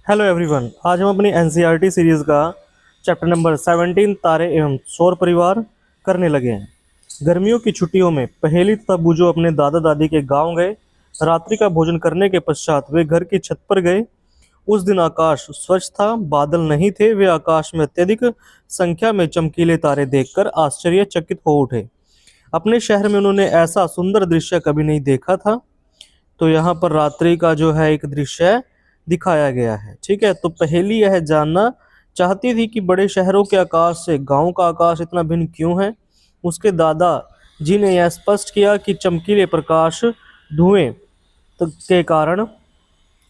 Hello everyone, आज हम अपनी एनसीईआरटी सीरीज का चैप्टर नंबर 17 तारे एवं सौर परिवार करने लगे हैं। गर्मियों की छुट्टियों में पहेली तथा बूझो अपने दादा दादी के गांव गए। रात्रि का भोजन करने के पश्चात वे घर की छत पर गए। उस दिन आकाश स्वच्छ था, बादल नहीं थे। वे आकाश में अत्यधिक संख्या में चमकीले तारे देखकर आश्चर्यचकित हो उठे। अपने शहर में उन्होंने ऐसा सुंदर दृश्य कभी नहीं देखा था। तो यहाँ पर रात्रि का जो है एक दृश्य दिखाया गया है। ठीक है, तो पहेली यह जानना चाहती थी कि बड़े शहरों के आकाश से गांव का आकाश इतना भिन्न क्यों है। उसके दादा जी ने यह स्पष्ट किया कि चमकीले प्रकाश, धुएं के कारण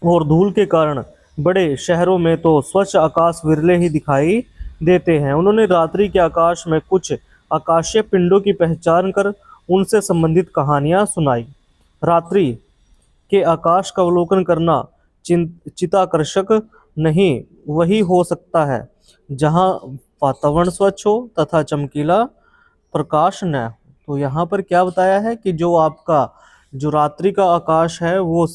और धूल के कारण बड़े शहरों में तो स्वच्छ आकाश विरले ही दिखाई देते हैं। उन्होंने रात्रि के आकाश में कुछ आकाशीय पिंडों की पहचान कर उनसे संबंधित कहानियां सुनाई। रात्रि के आकाश का अवलोकन करना चिताकर्षक नहीं वही हो सकता है जहां वातावरण स्वच्छ हो तथा चमकीला प्रकाश न हो। तो यहाँ पर क्या बताया है कि जो आपका जो रात्रि का आकाश है वो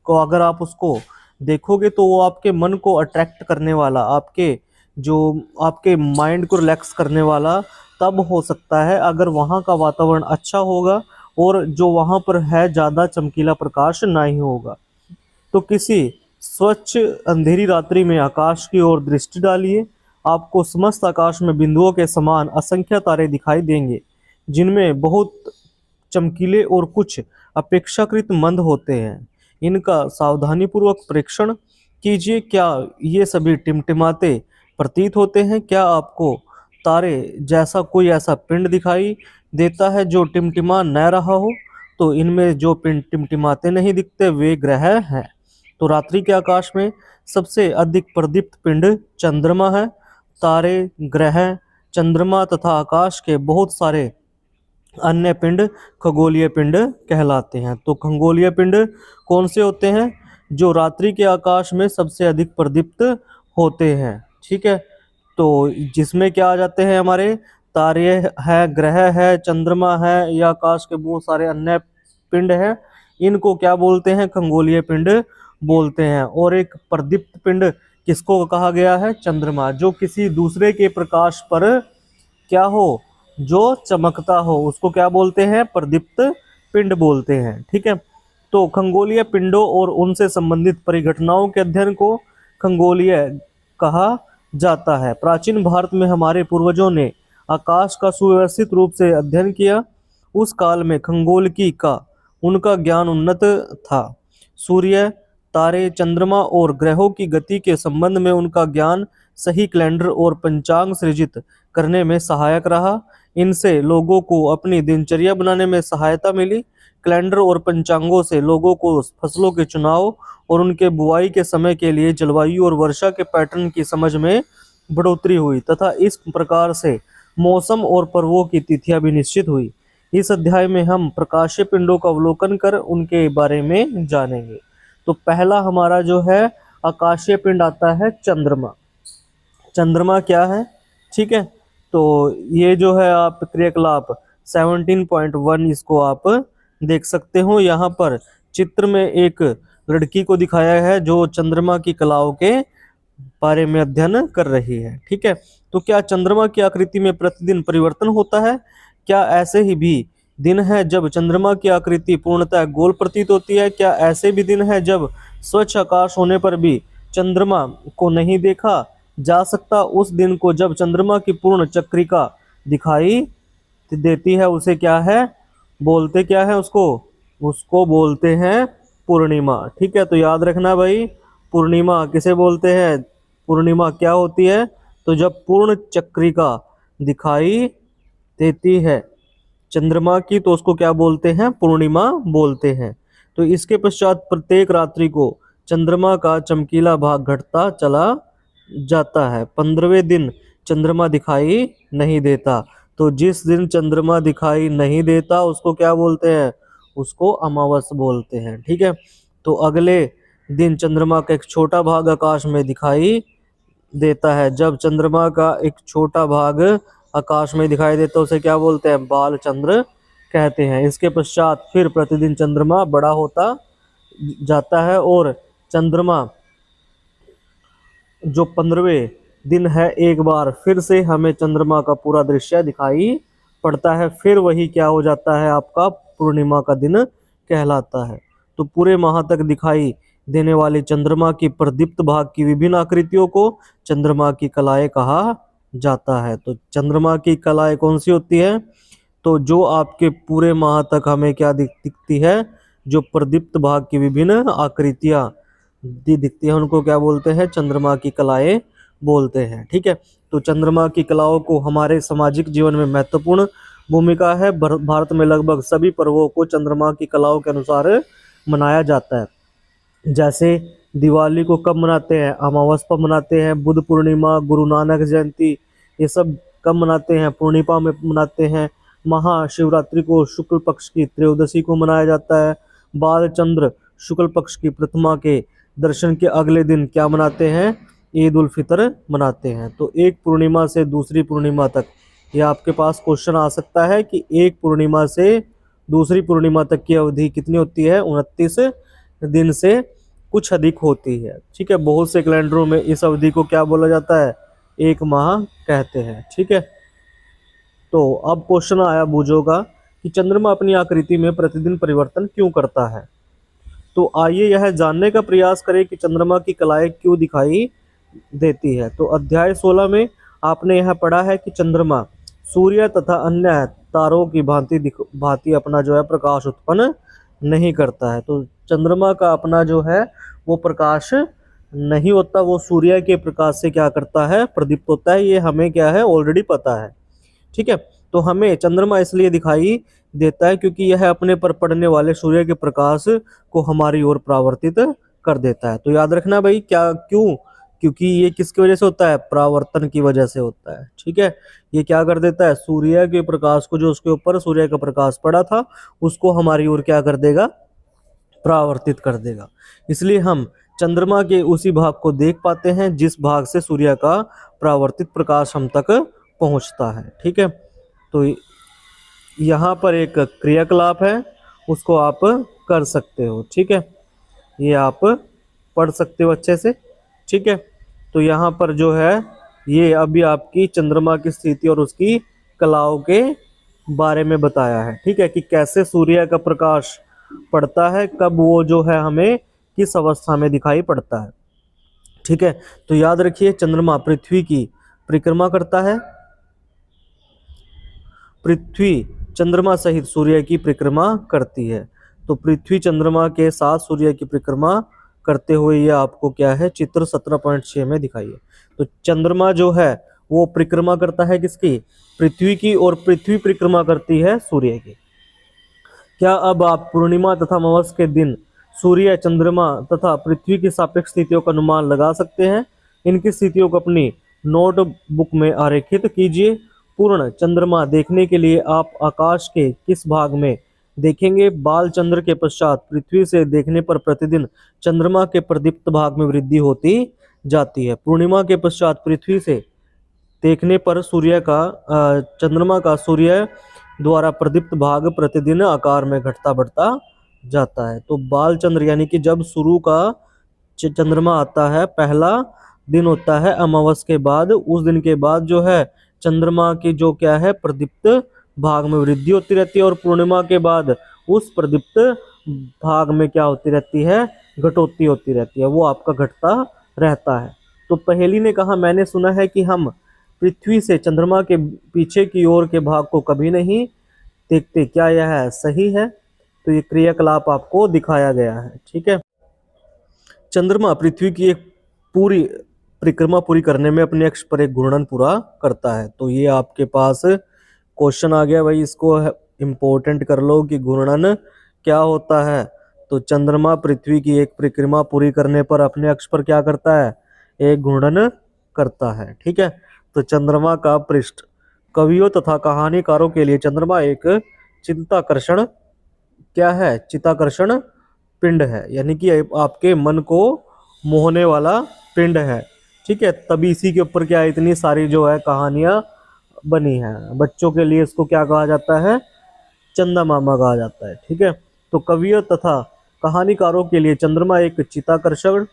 को अगर आप उसको देखोगे तो वो आपके मन को अट्रैक्ट करने वाला, आपके जो आपके माइंड को रिलैक्स करने वाला तब हो सकता है अगर वहाँ का वातावरण अच्छा होगा और जो वहाँ पर है ज़्यादा चमकीला प्रकाश ना ही होगा। तो किसी स्वच्छ अंधेरी रात्रि में आकाश की ओर दृष्टि डालिए। आपको समस्त आकाश में बिंदुओं के समान असंख्य तारे दिखाई देंगे, जिनमें बहुत चमकीले और कुछ अपेक्षाकृत मंद होते हैं। इनका सावधानीपूर्वक परीक्षण कीजिए। क्या ये सभी टिमटिमाते प्रतीत होते हैं? क्या आपको तारे जैसा कोई ऐसा पिंड दिखाई देता है जो टिमटिमा न रहा हो? तो इनमें जो पिंड टिमटिमाते नहीं दिखते वे ग्रह हैं। तो रात्रि के आकाश में सबसे अधिक प्रदीप्त पिंड चंद्रमा है। तारे, ग्रह, चंद्रमा तथा आकाश के बहुत सारे अन्य पिंड खगोलीय पिंड कहलाते हैं। तो खगोलीय पिंड कौन से होते हैं? जो रात्रि के आकाश में सबसे अधिक प्रदीप्त होते हैं। ठीक है, तो जिसमें क्या आ जाते हैं हमारे तारे है, ग्रह है, चंद्रमा है या आकाश के बहुत सारे अन्य पिंड हैं। इनको क्या बोलते हैं? खगोलीय पिंड बोलते हैं। और एक प्रदीप्त पिंड किसको कहा गया है? चंद्रमा। जो किसी दूसरे के प्रकाश पर क्या हो, जो चमकता हो, उसको क्या बोलते हैं? प्रदीप्त पिंड बोलते हैं। ठीक है, तो खगोलीय पिंडों और उनसे संबंधित परिघटनाओं के अध्ययन को खगोलीय कहा जाता है। प्राचीन भारत में हमारे पूर्वजों ने आकाश का सुव्यवस्थित रूप से अध्ययन किया। उस काल में खगोलकी का उनका ज्ञान उन्नत था। सूर्य, तारे, चंद्रमा और ग्रहों की गति के संबंध में उनका ज्ञान सही कैलेंडर और पंचांग सृजित करने में सहायक रहा। इनसे लोगों को अपनी दिनचर्या बनाने में सहायता मिली। कैलेंडर और पंचांगों से लोगों को फसलों के चुनाव और उनके बुआई के समय के लिए जलवायु और वर्षा के पैटर्न की समझ में बढ़ोतरी हुई तथा इस प्रकार से मौसम और पर्वों की तिथियां भी निश्चित हुई। इस अध्याय में हम प्रकाशीय पिंडों का अवलोकन कर उनके बारे में जानेंगे। तो पहला हमारा जो है आकाशीय पिंड आता है चंद्रमा। चंद्रमा क्या है? ठीक है, तो ये जो है आप क्रियाकलाप 17.1 इसको आप देख सकते हो। यहाँ पर चित्र में एक लड़की को दिखाया है जो चंद्रमा की कलाओं के बारे में अध्ययन कर रही है। ठीक है, तो क्या चंद्रमा की आकृति में प्रतिदिन परिवर्तन होता है? क्या ऐसे ही भी दिन है जब चंद्रमा की आकृति पूर्णतः गोल प्रतीत होती है? क्या ऐसे भी दिन है जब स्वच्छ आकाश होने पर भी चंद्रमा को नहीं देखा जा सकता? उस दिन को जब चंद्रमा की पूर्ण चक्रिका दिखाई देती है उसे क्या है बोलते? क्या है उसको? उसको बोलते हैं पूर्णिमा। ठीक है, तो याद रखना भाई, पूर्णिमा किसे बोलते हैं? पूर्णिमा क्या होती है? तो जब पूर्ण चक्रिका दिखाई देती है चंद्रमा की तो उसको क्या बोलते हैं? पूर्णिमा बोलते हैं। तो इसके पश्चात प्रत्येक रात्रि को चंद्रमा का चमकीला भाग घटता चला जाता है। 15वें दिन चंद्रमा दिखाई नहीं देता। तो जिस दिन चंद्रमा दिखाई नहीं देता उसको क्या बोलते हैं? उसको अमावस बोलते हैं। ठीक है, तो अगले दिन चंद्रमा का एक छोटा भाग आकाश में दिखाई देता है। जब चंद्रमा का एक छोटा भाग आकाश में दिखाई देता है उसे क्या बोलते हैं? बाल चंद्र कहते हैं। इसके पश्चात फिर प्रतिदिन चंद्रमा बड़ा होता जाता है और चंद्रमा जो 15वें दिन है एक बार फिर से हमें चंद्रमा का पूरा दृश्य दिखाई पड़ता है, फिर वही क्या हो जाता है आपका पूर्णिमा का दिन कहलाता है। तो पूरे माह तक दिखाई देने वाले चंद्रमा की प्रदीप्त भाग की विभिन्न आकृतियों को चंद्रमा की कलाएं कहा जाता है। तो चंद्रमा की कलाएं कौन सी होती है? तो जो आपके पूरे माह तक हमें क्या दिखती है, जो प्रदीप्त भाग की विभिन्न आकृतियां दिखती है उनको क्या बोलते हैं? चंद्रमा की कलाएं बोलते हैं। ठीक है, तो चंद्रमा की कलाओं को हमारे सामाजिक जीवन में महत्वपूर्ण भूमिका है। भारत में लगभग सभी पर्वों को चंद्रमा की कलाओं के अनुसार मनाया जाता है। जैसे दिवाली को कब मनाते हैं? अमावस पर मनाते हैं। बुद्ध पूर्णिमा, गुरु नानक जयंती, ये सब कब मनाते हैं? पूर्णिमा में मनाते हैं। महाशिवरात्रि को शुक्ल पक्ष की त्रयोदशी को मनाया जाता है। बाल चंद्र शुक्ल पक्ष की प्रतिमा के दर्शन के अगले दिन क्या मनाते हैं? ईद उल फितर मनाते हैं। तो एक पूर्णिमा से दूसरी पूर्णिमा तक, ये आपके पास क्वेश्चन आ सकता है कि एक पूर्णिमा से दूसरी पूर्णिमा तक की अवधि कितनी होती है? 29 दिन से कुछ अधिक होती है। ठीक है, बहुत से कैलेंडरों में इस अवधि को क्या बोला जाता है? एक माह कहते हैं। ठीक है, तो अब क्वेश्चन आया बूझो का कि चंद्रमा अपनी आकृति में प्रतिदिन परिवर्तन क्यों करता है। तो आइए यह जानने का प्रयास करें कि चंद्रमा की कलाएं क्यों दिखाई देती है। तो अध्याय 16 में आपने यह पढ़ा है कि चंद्रमा सूर्य तथा अन्य तारों की भांति अपना जो है प्रकाश उत्पन्न नहीं करता है। तो चंद्रमा का अपना जो है वो प्रकाश नहीं होता, वो सूर्य के प्रकाश से क्या करता है? प्रदीप्त होता है। ये हमें क्या है? ऑलरेडी पता है। ठीक है, तो हमें चंद्रमा इसलिए दिखाई देता है क्योंकि यह अपने पर पड़ने वाले सूर्य के प्रकाश को हमारी ओर परावर्तित कर देता है। तो याद रखना भाई, क्या क्यों? क्योंकि ये किसकी वजह से होता है? परावर्तन की वजह से होता है। ठीक है, ये क्या कर देता है? सूर्य के प्रकाश को, जो उसके ऊपर सूर्य का प्रकाश पड़ा था, उसको हमारी ओर क्या कर देगा? परावर्तित कर देगा। इसलिए हम चंद्रमा के उसी भाग को देख पाते हैं जिस भाग से सूर्य का परावर्तित प्रकाश हम तक पहुंचता है। ठीक है, तो यहाँ पर एक क्रियाकलाप है, उसको आप कर सकते हो। ठीक है, ये आप पढ़ सकते हो अच्छे से। ठीक है, तो यहाँ पर जो है ये अभी आपकी चंद्रमा की स्थिति और उसकी कलाओं के बारे में बताया है। ठीक है, कि कैसे सूर्य का प्रकाश पड़ता है, कब वो जो है हमें किस अवस्था में दिखाई पड़ता है। ठीक है, तो याद रखिए चंद्रमा पृथ्वी की परिक्रमा करता है। पृथ्वी चंद्रमा सहित सूर्य की परिक्रमा करती है। तो पृथ्वी चंद्रमा के साथ सूर्य की परिक्रमा करते हुए ये आपको क्या है? चित्र 17.6 में दिखाई है। तो चंद्रमा जो है वो परिक्रमा करता है किसकी? पृथ्वी की, और पृथ्वी परिक्रमा करती है सूर्य की। क्या अब आप पूर्णिमा तथा अमावस के दिन सूर्य, चंद्रमा तथा पृथ्वी की सापेक्ष स्थितियों का अनुमान लगा सकते हैं? इनकी स्थितियों को अपनी नोटबुक में आरेखित कीजिए। पूर्ण चंद्रमा देखने के लिए आप आकाश के किस भाग में देखेंगे? बाल चंद्र के पश्चात पृथ्वी से देखने पर प्रतिदिन चंद्रमा के प्रदीप्त भाग में वृद्धि होती जाती है। पूर्णिमा के पश्चात पृथ्वी से देखने पर चंद्रमा का सूर्य द्वारा प्रदीप्त भाग प्रतिदिन आकार में घटता बढ़ता जाता है। तो बाल चंद्र यानी कि जब शुरू का चंद्रमा आता है, पहला दिन होता है अमावस के बाद, उस दिन के बाद जो है चंद्रमा की जो क्या है? प्रदीप्त भाग में वृद्धि होती रहती है, और पूर्णिमा के बाद उस प्रदीप्त भाग में क्या होती रहती है? घटोत्ती होती रहती है, वो आपका घटता रहता है। तो पहेली ने कहा, मैंने सुना है कि हम पृथ्वी से चंद्रमा के पीछे की ओर के भाग को कभी नहीं देखते, क्या यह सही है? तो ये क्रियाकलाप आपको दिखाया गया है। ठीक है, चंद्रमा पृथ्वी की एक पूरी परिक्रमा पूरी करने में अपने अक्ष पर एक घूर्णन पूरा करता है। तो ये आपके पास क्वेश्चन आ गया भाई, इसको इम्पोर्टेंट कर लो कि घूर्णन क्या होता है। तो चंद्रमा पृथ्वी की एक परिक्रमा पूरी करने पर अपने अक्ष पर क्या करता है? एक घूर्णन करता है। ठीक है, तो चंद्रमा का पृष्ठ, कवियों तथा कहानीकारों के लिए चंद्रमा एक चित्ताकर्षण क्या है? चित्ताकर्षण पिंड है, यानी कि आपके मन को मोहने वाला पिंड है। ठीक है, तभी इसी के ऊपर क्या है? इतनी सारी जो है कहानियां बनी है। बच्चों के लिए इसको क्या कहा जाता है? चंदा मामा कहा जाता है। ठीक है, तो कवियों तथा कहानीकारों के लिए चंद्रमा एक चित्ताकर्षण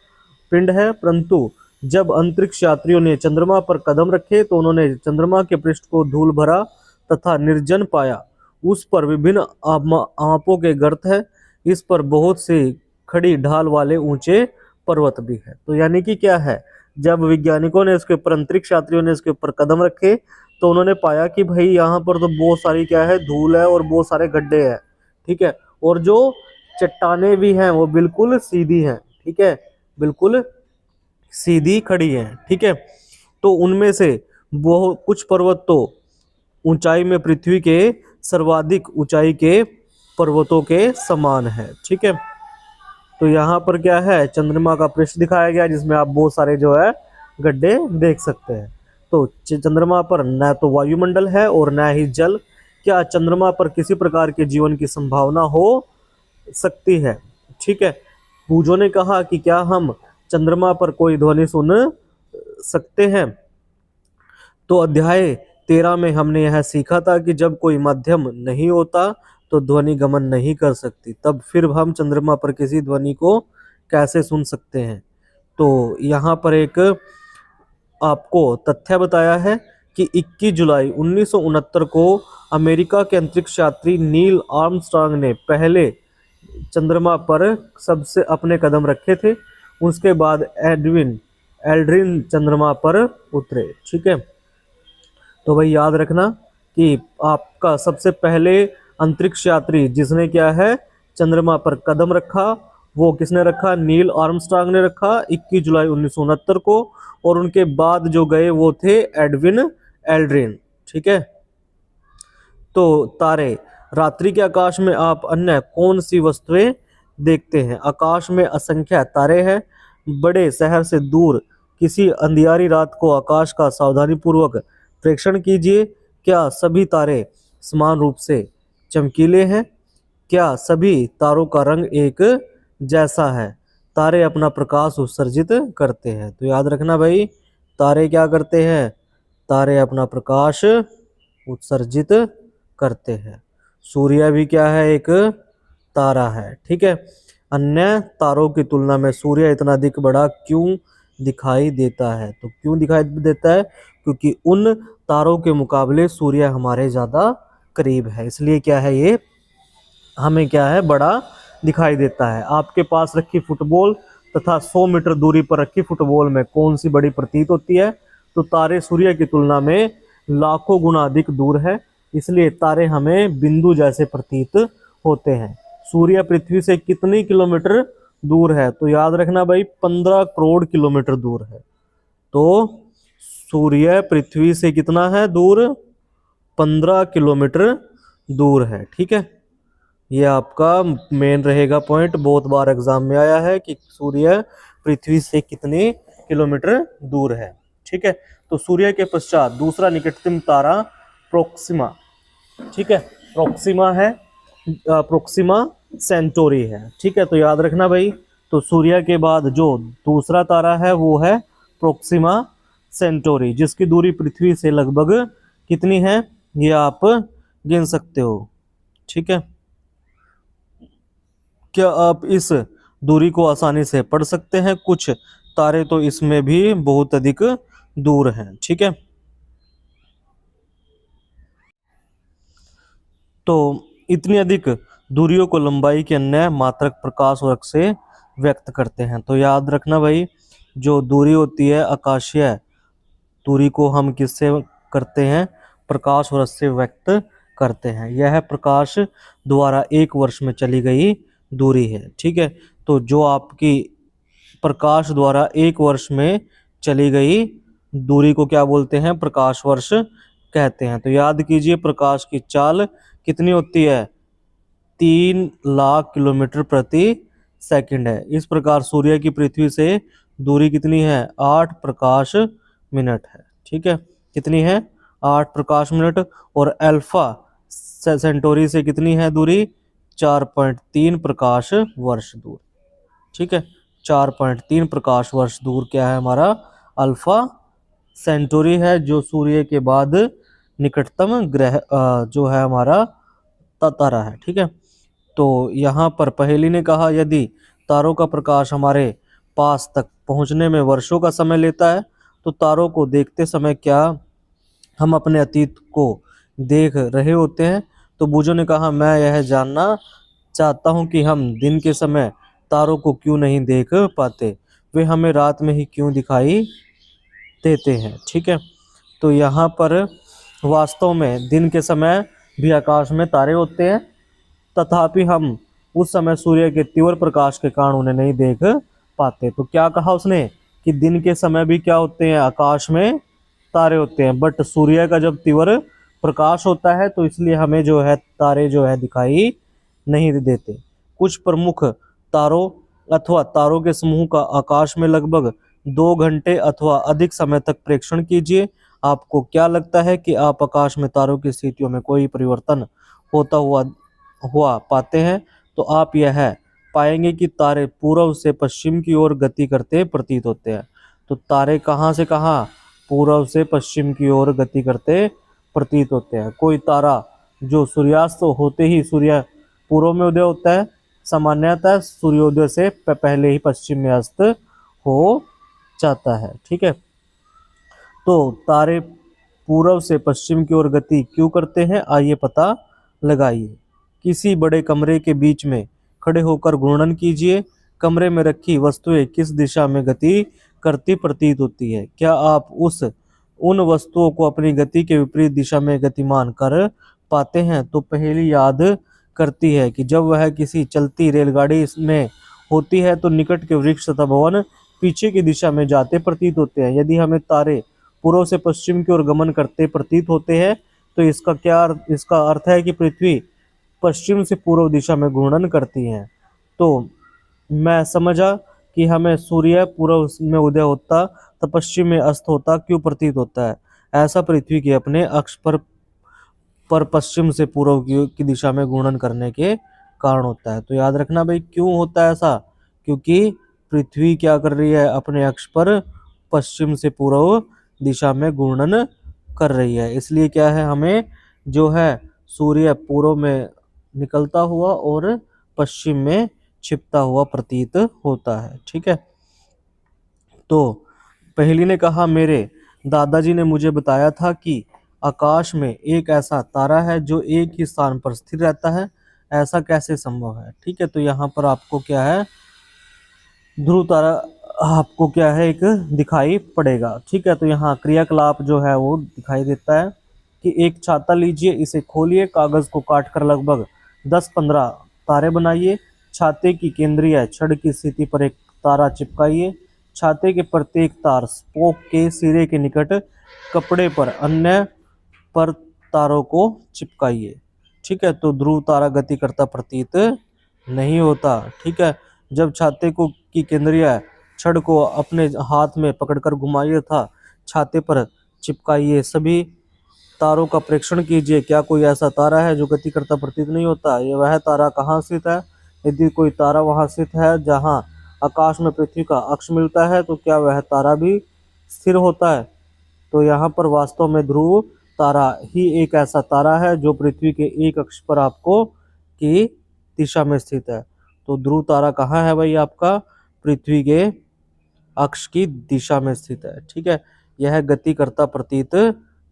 पिंड है, परंतु जब अंतरिक्ष यात्रियों ने चंद्रमा पर कदम रखे तो उन्होंने चंद्रमा के पृष्ठ को धूल भरा तथा निर्जन पाया। उस पर विभिन्न आपों के गर्त है। इस पर बहुत से खड़ी ढाल वाले ऊंचे पर्वत भी है। तो यानी कि क्या है, जब वैज्ञानिकों ने इसके ऊपर, अंतरिक्ष यात्रियों ने इसके ऊपर कदम रखे तो उन्होंने पाया कि भाई यहाँ पर तो बहुत सारी क्या है, धूल है और बहुत सारे गड्ढे हैं। ठीक है, और जो चट्टाने भी हैं वो बिल्कुल सीधी हैं। ठीक है, बिल्कुल सीधी खड़ी हैं। ठीक है, तो उनमें से बहुत कुछ पर्वत तो ऊंचाई में पृथ्वी के सर्वाधिक ऊंचाई के पर्वतों के समान है। ठीक है, तो यहाँ पर क्या है, चंद्रमा का पृष्ठ दिखाया गया जिसमें आप बहुत सारे जो है गड्ढे देख सकते हैं। तो चंद्रमा पर न तो वायुमंडल है और न ही जल। क्या चंद्रमा पर किसी प्रकार के जीवन की संभावना हो सकती है? ठीक है, पूजो ने कहा कि क्या हम चंद्रमा पर कोई ध्वनि सुन सकते हैं? तो अध्याय 13 में हमने यह सीखा था कि जब कोई माध्यम नहीं होता तो ध्वनि गमन नहीं कर सकती, तब फिर हम चंद्रमा पर किसी ध्वनि को कैसे सुन सकते हैं? तो यहाँ पर एक आपको तथ्य बताया है कि 21 जुलाई 1969 को अमेरिका के अंतरिक्ष यात्री नील आर्मस्ट्रांग ने पहले चंद्रमा पर सबसे अपने कदम रखे थे। उसके बाद एल्ड्रिन चंद्रमा पर उतरे। ठीक है, तो भाई याद रखना कि आपका सबसे पहले अंतरिक्ष यात्री जिसने क्या है चंद्रमा पर कदम रखा, वो किसने रखा? नील आर्मस्ट्रांग ने रखा 21 जुलाई 1969 को। और उनके बाद जो गए वो थे एडविन एल्ड्रिन। ठीक है, तो तारे, रात्रि के आकाश में आप अन्य कौन सी वस्तुएं देखते हैं? आकाश में असंख्य तारे हैं। बड़े शहर से दूर किसी अंधियारी रात को आकाश का सावधानी पूर्वक प्रेक्षण कीजिए। क्या सभी तारे समान रूप से चमकीले हैं? क्या सभी तारों का रंग एक जैसा है? तारे अपना प्रकाश उत्सर्जित करते हैं। तो याद रखना भाई, तारे क्या करते हैं? तारे अपना प्रकाश उत्सर्जित करते हैं। सूर्य भी क्या है? एक तारा है। ठीक है, अन्य तारों की तुलना में सूर्य इतना अधिक बड़ा क्यों दिखाई देता है? तो क्यों दिखाई देता है? क्योंकि उन तारों के मुकाबले सूर्य हमारे ज़्यादा करीब है, इसलिए क्या है, ये हमें क्या है, बड़ा दिखाई देता है। आपके पास रखी फुटबॉल तथा 100 मीटर दूरी पर रखी फुटबॉल में कौन सी बड़ी प्रतीत होती है? तो तारे सूर्य की तुलना में लाखों गुना अधिक दूर है, इसलिए तारे हमें बिंदु जैसे प्रतीत होते हैं। सूर्य पृथ्वी से कितनी किलोमीटर दूर है? तो याद रखना भाई, 15 करोड़ किलोमीटर दूर है। तो सूर्य पृथ्वी से कितना है दूर? 15 किलोमीटर दूर है। ठीक है, ये आपका मेन रहेगा पॉइंट, बहुत बार एग्जाम में आया है कि सूर्य पृथ्वी से कितने किलोमीटर दूर है। ठीक है, तो सूर्य के पश्चात दूसरा निकटतम तारा प्रोक्सिमा। ठीक है, प्रोक्सिमा है, प्रोक्सिमा सेंटोरी है। ठीक है, तो याद रखना भाई, तो सूर्य के बाद जो दूसरा तारा है वो है प्रोक्सिमा सेंटोरी, जिसकी दूरी पृथ्वी से लगभग कितनी है ये आप गिन सकते हो। ठीक है, क्या आप इस दूरी को आसानी से पढ़ सकते हैं? कुछ तारे तो इसमें भी बहुत अधिक दूर हैं। ठीक है, तो इतनी अधिक दूरियों को लंबाई के अन्य मात्रक प्रकाश वर्ग से व्यक्त करते हैं। तो याद रखना भाई, जो दूरी होती है आकाशीय दूरी को हम किससे करते हैं? प्रकाश वर्ष से व्यक्त करते हैं। यह प्रकाश द्वारा 1 वर्ष में चली गई दूरी है। ठीक है, तो जो आपकी प्रकाश द्वारा 1 वर्ष में चली गई दूरी को क्या बोलते हैं? प्रकाश वर्ष कहते हैं। तो याद कीजिए, प्रकाश की चाल कितनी होती है? 3 लाख किलोमीटर प्रति सेकंड है। इस प्रकार सूर्य की पृथ्वी से दूरी कितनी है? 8 प्रकाश मिनट है। ठीक है, कितनी है? 8 प्रकाश मिनट। और अल्फा सेंटोरी से कितनी है दूरी? 4.3 प्रकाश वर्ष दूर। ठीक है, 4.3 प्रकाश वर्ष दूर क्या है हमारा? अल्फा सेंटोरी है, जो सूर्य के बाद निकटतम ग्रह जो है हमारा तारा है। ठीक है, तो यहाँ पर पहेली ने कहा यदि तारों का प्रकाश हमारे पास तक पहुंचने में वर्षों का समय लेता है, तो तारों को देखते समय क्या हम अपने अतीत को देख रहे होते हैं? तो बूझो ने कहा, मैं यह जानना चाहता हूं कि हम दिन के समय तारों को क्यों नहीं देख पाते, वे हमें रात में ही क्यों दिखाई देते हैं। ठीक है, तो यहाँ पर वास्तव में दिन के समय भी आकाश में तारे होते हैं, तथापि हम उस समय सूर्य के तीव्र प्रकाश के कारण उन्हें नहीं देख पाते। तो क्या कहा उसने कि दिन के समय भी क्या होते हैं, आकाश में तारे होते हैं, बट सूर्य का जब तीव्र प्रकाश होता है तो इसलिए हमें जो है तारे जो है दिखाई नहीं देते। कुछ प्रमुख तारों अथवा तारों के समूह का आकाश में लगभग 2 घंटे अथवा अधिक समय तक प्रेक्षण कीजिए। आपको क्या लगता है कि आप आकाश में तारों की स्थितियों में कोई परिवर्तन होता हुआ पाते हैं? तो आप यह पाएंगे कि तारे पूर्व से पश्चिम की ओर गति करते प्रतीत होते हैं। तो तारे कहाँ से कहाँ? पूर्व से पश्चिम की ओर गति करते प्रतीत होते हैं। कोई तारा जो सूर्यास्त होते ही सूर्य पूर्व में उदय होता है, सामान्यतः सूर्योदय से पहले ही पश्चिम में अस्त हो जाता है। ठीक है, तो तारे पूर्व से पश्चिम की ओर गति क्यों करते हैं, आइए पता लगाइए। किसी बड़े कमरे के बीच में खड़े होकर घूर्णन कीजिए। कमरे में रखी वस्तुएं किस दिशा में गति करती प्रतीत होती है? क्या आप उन वस्तुओं को अपनी गति के विपरीत दिशा में गतिमान कर पाते हैं? तो पहेली याद करती है कि जब वह किसी चलती रेलगाड़ी में होती है तो निकट के वृक्ष तथा भवन पीछे की दिशा में जाते प्रतीत होते हैं। यदि हमें तारे पूर्व से पश्चिम की ओर गमन करते प्रतीत होते हैं तो इसका अर्थ है कि पृथ्वी पश्चिम से पूर्व दिशा में घूर्णन करती है। तो मैं समझा कि हमें सूर्य पूर्व में उदय होता तो पश्चिम में अस्त होता क्यों प्रतीत होता है। ऐसा पृथ्वी के अपने अक्ष पर पश्चिम से पूर्व की दिशा में घूर्णन करने के कारण होता है। तो याद रखना भाई, क्यों होता है ऐसा? क्योंकि पृथ्वी क्या कर रही है, अपने अक्ष पर पश्चिम से पूर्व दिशा में घूर्णन कर रही है। इसलिए क्या है, हमें जो है सूर्य पूर्व में निकलता हुआ और पश्चिम में छिपता हुआ प्रतीत होता है। ठीक है, तो पहेली ने कहा, मेरे दादाजी ने मुझे बताया था कि आकाश में एक ऐसा तारा है जो एक ही स्थान पर स्थिर रहता है, ऐसा कैसे संभव है? ठीक है, तो यहाँ पर आपको क्या है, ध्रुव तारा आपको क्या है एक दिखाई पड़ेगा। ठीक है, तो यहाँ क्रियाकलाप जो है वो दिखाई देता है कि एक छाता लीजिए, इसे खोलिए, कागज को काटकर लगभग 10-15 तारे बनाइए। छाते की केंद्रीय छड़ की स्थिति पर एक तारा चिपकाइए। छाते के प्रत्येक तार स्पोक के सिरे के निकट कपड़े पर अन्य पर तारों को चिपकाइए। ठीक है, तो ध्रुव तारा गति करता प्रतीत नहीं होता। ठीक है, जब छाते को की केंद्रीय छड़ को अपने हाथ में पकड़कर घुमाइए था छाते पर चिपकाइए। सभी तारों का प्रेक्षण कीजिए, क्या कोई ऐसा तारा है जो गति करता प्रतीत नहीं होता? ये वह तारा कहाँ स्थित है? यदि कोई तारा वहां स्थित है जहां आकाश में पृथ्वी का अक्ष मिलता है तो क्या वह तारा भी स्थिर होता है? तो यहाँ पर वास्तव में ध्रुव तारा ही एक ऐसा तारा है जो पृथ्वी के एक अक्ष पर आपको की दिशा में स्थित है। तो ध्रुव तारा कहाँ है भाई? आपका पृथ्वी के अक्ष की दिशा में स्थित है। ठीक है, यह गति करता प्रतीत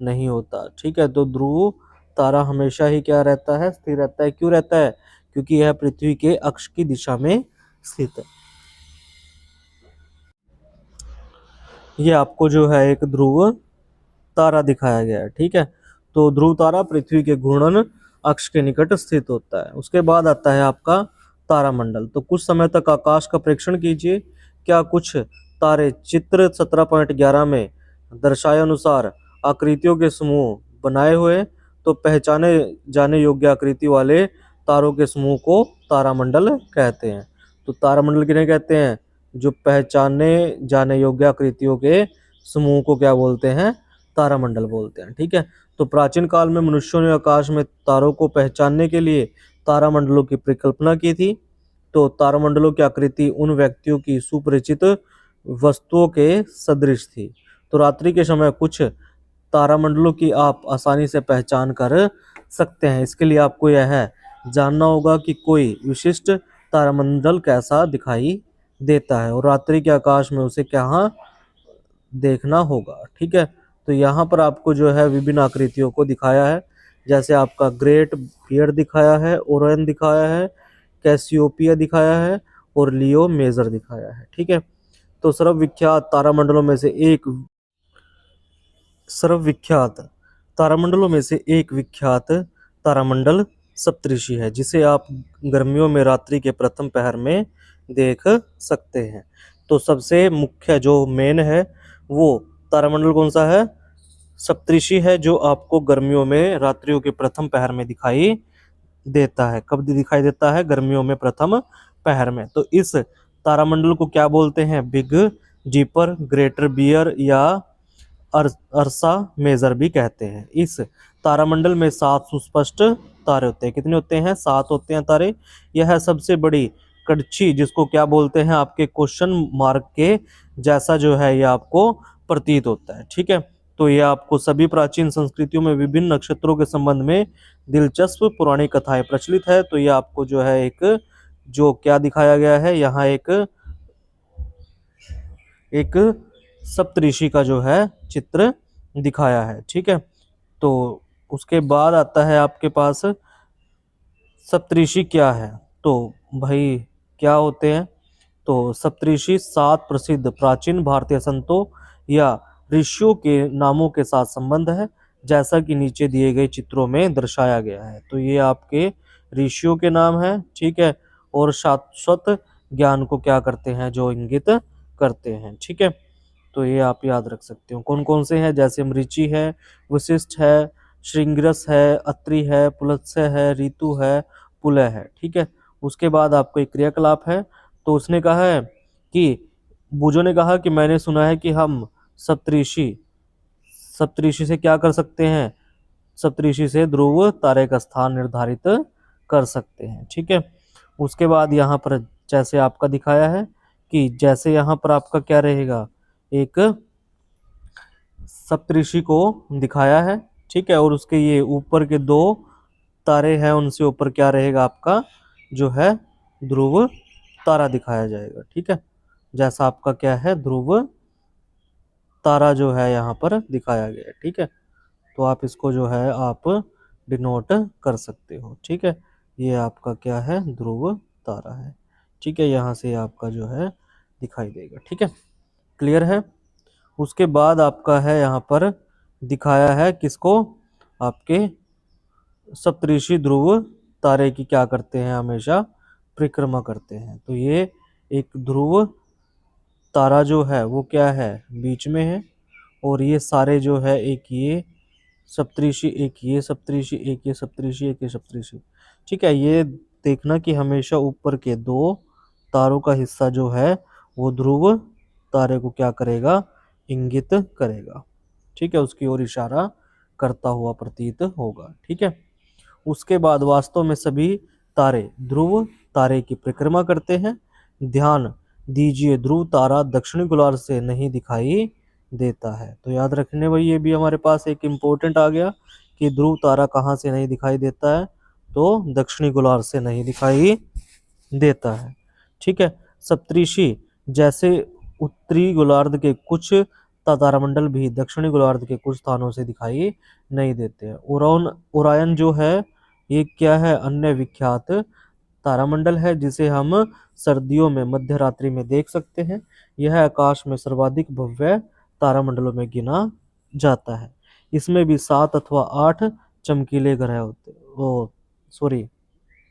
नहीं होता। ठीक है, तो ध्रुव तारा हमेशा ही क्या रहता है? स्थिर रहता है। क्यों रहता है? क्योंकि यह पृथ्वी के अक्ष की दिशा में स्थित है। ये आपको जो है एक ध्रुव तारा दिखाया गया है। ठीक है, तो ध्रुव तारा पृथ्वी के घूर्णन अक्ष के निकट स्थित होता है। उसके बाद आता है आपका तारामंडल। तो कुछ समय तक आकाश का प्रेक्षण कीजिए। क्या कुछ तारे चित्र 17.11 में दर्शाए अनुसार आकृतियों के समूह बनाए हुए? तो पहचाने जाने योग्य आकृति वाले तारों के समूह को तारामंडल कहते हैं। तो तारामंडल किन्हें कहते हैं? जो पहचाने जाने योग्य आकृतियों के समूह को क्या बोलते हैं? तारामंडल बोलते हैं। ठीक है, तो प्राचीन काल में मनुष्यों ने आकाश में तारों को पहचानने के लिए तारामंडलों की परिकल्पना की थी। तो तारामंडलों की आकृति उन व्यक्तियों की सुपरिचित वस्तुओं के सदृश थी। तो रात्रि के समय कुछ तारामंडलों की आप आसानी से पहचान कर सकते हैं। इसके लिए आपको यह जानना होगा कि कोई विशिष्ट तारामंडल कैसा दिखाई देता है, और रात्रि के आकाश में उसे कहाँ देखना होगा। ठीक है, तो यहाँ पर आपको जो है विभिन्न आकृतियों को दिखाया है, जैसे आपका ग्रेट बियर दिखाया है, ओरियन दिखाया है, कैसियोपिया दिखाया है, और लियो मेजर दिखाया है। ठीक है, तो सर्वविख्यात तारामंडलों में से एक सर्वविख्यात तारामंडलों में से एक विख्यात तारामंडल सप्तऋषि है, जिसे आप गर्मियों में रात्रि के प्रथम पहर में देख सकते हैं। तो सबसे मुख्य जो मेन है वो तारामंडल कौन सा है? सप्तऋषि है, जो आपको गर्मियों में रात्रियों के प्रथम पहर में दिखाई देता है। कब दिखाई देता है? गर्मियों में प्रथम पहर में। तो इस तारामंडल को क्या बोलते हैं? बिग जीपर, ग्रेटर बियर या अरसा मेजर भी कहते हैं। इस तारामंडल में 7 सुस्पष्ट तारे होते हैं। कितने होते हैं? 7 होते हैं तारे। यह सबसे बड़ी कड़छी, जिसको क्या बोलते हैं, आपके क्वेश्चन मार्क के जैसा जो है, यह आपको प्रतीत होता है। ठीक है, तो ये आपको सभी प्राचीन संस्कृतियों में विभिन्न नक्षत्रों के संबंध में दिलचस्प पुरानी कथाएं प्रचलित है। तो ये आपको जो है एक जो क्या दिखाया गया है यहाँ, एक सप्तऋषि का जो है चित्र दिखाया है। ठीक है, तो उसके बाद आता है आपके पास सप्तऋषि क्या है। तो भाई क्या होते हैं? तो सप्तऋषि 7 प्रसिद्ध प्राचीन भारतीय संतों या ऋषियों के नामों के साथ संबंध है, जैसा कि नीचे दिए गए चित्रों में दर्शाया गया है। तो ये आपके ऋषियों के नाम है। ठीक है, और शाश्वत ज्ञान को क्या करते हैं? जो इंगित करते हैं। ठीक है, तो ये आप याद रख सकते हो कौन कौन से हैं, जैसे मृचि है, वशिष्ठ है, श्रृंगिरस है, अत्रि है, पुलत्स्य है, ऋतु है, पुलय है। ठीक है, उसके बाद आपको एक क्रियाकलाप है। तो उसने कहा है कि बुजो ने कहा कि मैंने सुना है कि हम सप्तऋषि सप्तऋषि से क्या कर सकते हैं? सप्तऋषि से ध्रुव तारे का स्थान निर्धारित कर सकते हैं। ठीक है, उसके बाद यहाँ पर जैसे आपका दिखाया है कि जैसे यहाँ पर आपका क्या रहेगा, एक सप्तऋषि को दिखाया है। ठीक है, और उसके ये ऊपर के 2 तारे हैं, उनसे ऊपर क्या रहेगा आपका जो है ध्रुव तारा दिखाया जाएगा। ठीक है, जैसा आपका क्या है ध्रुव तारा जो है यहाँ पर दिखाया गया है। ठीक है, तो आप इसको जो है आप डिनोट कर सकते हो। ठीक है, ये आपका क्या है ध्रुव तारा है। ठीक है, यहाँ से आपका जो है दिखाई देगा। ठीक है, क्लियर है। उसके बाद आपका है यहाँ पर दिखाया है किसको? आपके सप्तऋषि ध्रुव तारे की क्या करते हैं? हमेशा परिक्रमा करते हैं। तो ये एक ध्रुव तारा जो है वो क्या है? बीच में है, और ये सारे जो है एक ये सप्तऋषि, एक ये सप्तऋषि, एक ये सप्तऋषि, एक ये सप्तऋषि। ठीक है, ये देखना कि हमेशा ऊपर के 2 तारों का हिस्सा जो है वो ध्रुव तारे को क्या करेगा? इंगित करेगा। ठीक है, उसकी ओर इशारा करता हुआ प्रतीत होगा। ठीक है, उसके बाद वास्तव में सभी तारे ध्रुव तारे की परिक्रमा करते हैं। ध्यान दीजिए, ध्रुव तारा दक्षिणी गोलार्ध से नहीं दिखाई देता है। तो याद रखने भाई, ये भी हमारे पास एक इम्पोर्टेंट आ गया कि ध्रुव तारा कहाँ से नहीं दिखाई देता है? तो दक्षिणी गोलार्ध से नहीं दिखाई देता है। ठीक है, सप्तऋषि जैसे उत्तरी गोलार्ध के कुछ तारामंडल भी दक्षिणी गोलार्ध के कुछ स्थानों से दिखाई नहीं देते हैं। ओरायन जो है ये क्या है? अन्य विख्यात तारामंडल है, जिसे हम सर्दियों में मध्य रात्रि में देख सकते हैं। यह आकाश में सर्वाधिक भव्य तारामंडलों में गिना जाता है। इसमें भी 7 अथवा 8 चमकीले ग्रह होते ओ सॉरी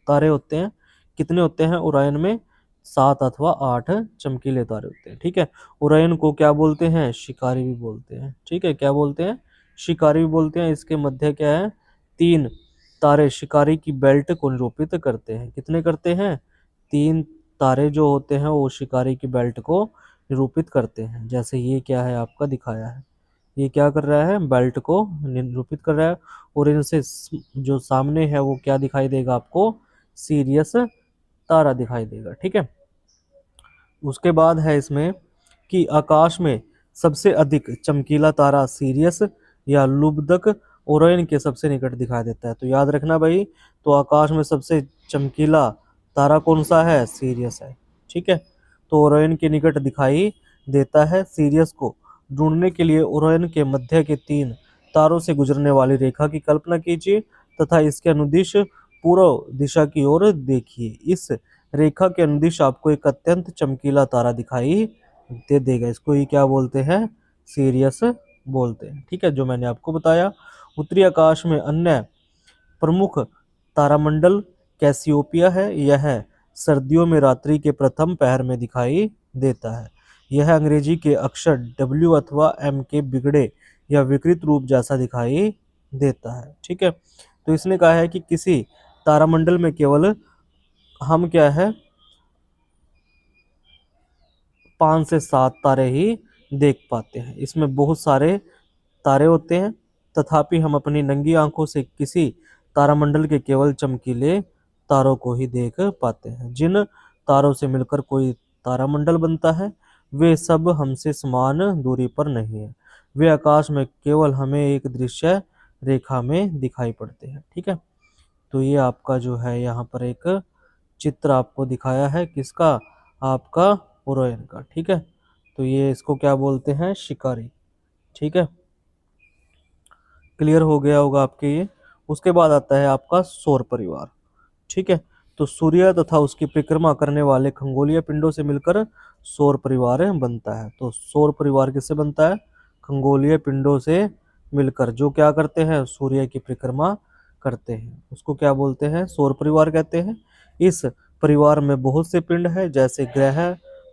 तारे होते हैं। कितने होते हैं ओरायन में? 7 अथवा 8 चमकीले तारे होते हैं। ठीक है, ओरायन को क्या बोलते हैं? शिकारी भी बोलते हैं। ठीक है, क्या बोलते हैं? शिकारी भी बोलते हैं। इसके मध्य क्या है? 3 तारे शिकारी की बेल्ट को निरूपित करते हैं। कितने करते हैं? 3 तारे जो होते हैं वो शिकारी की बेल्ट को निरूपित करते हैं। जैसे ये क्या है आपका दिखाया है, ये क्या कर रहा है? बेल्ट को निरूपित कर रहा है। और इनसे जो सामने है वो क्या दिखाई देगा आपको? सीरियस तारा दिखाई देगा। ठीक है, उसके बाद है इसमें कि आकाश में सबसे अधिक चमकीला तारा सीरियस या लुब्धक ओरायन के सबसे निकट दिखाई देता है। तो याद रखना भाई, तो आकाश में सबसे चमकीला तारा कौन सा है? सीरियस है। ठीक है, तो ओरियन के निकट दिखाई देता है। सीरियस को ढूंढने के लिए ओरियन के मध्य के 3 तारों से गुजरने वाली रेखा की कल्पना कीजिए तथा इसके अनुदिश पूर्व दिशा की ओर देखिए। इस रेखा के अनुदिश आपको एक अत्यंत चमकीला तारा दिखाई दे देगा। इसको ही क्या बोलते हैं? सीरियस बोलते हैं। ठीक है, जो मैंने आपको बताया। उत्तरी आकाश में अन्य प्रमुख तारामंडल कैसियोपिया है। यह सर्दियों में रात्रि के प्रथम पहर में दिखाई देता है। यह अंग्रेजी के अक्षर डब्ल्यू अथवा एम के बिगड़े या विकृत रूप जैसा दिखाई देता है। ठीक है, तो इसने कहा है कि किसी तारामंडल में केवल हम क्या है 5 से 7 तारे ही देख पाते हैं। इसमें बहुत सारे तारे होते हैं, तथापि हम अपनी नंगी आंखों से किसी तारामंडल के केवल चमकीले तारों को ही देख पाते हैं। जिन तारों से मिलकर कोई तारामंडल बनता है वे सब हमसे समान दूरी पर नहीं है। वे आकाश में केवल हमें एक दृश्य रेखा में दिखाई पड़ते हैं। ठीक है, तो ये आपका जो है यहाँ पर एक चित्र आपको दिखाया है किसका? आपका ओरियन का। ठीक है, तो ये इसको क्या बोलते हैं? शिकारी। ठीक है, क्लियर हो गया होगा आपके ये। उसके बाद आता है आपका सौर परिवार। ठीक है, तो सूर्य तथा उसकी परिक्रमा करने वाले खगोलीय पिंडों से मिलकर सौर परिवार बनता है। तो सौर परिवार किससे बनता है? खगोलीय पिंडों से मिलकर, जो क्या करते हैं? सूर्य की परिक्रमा करते हैं। उसको क्या बोलते हैं? सौर परिवार कहते हैं। इस परिवार में बहुत से पिंड हैं, जैसे ग्रह,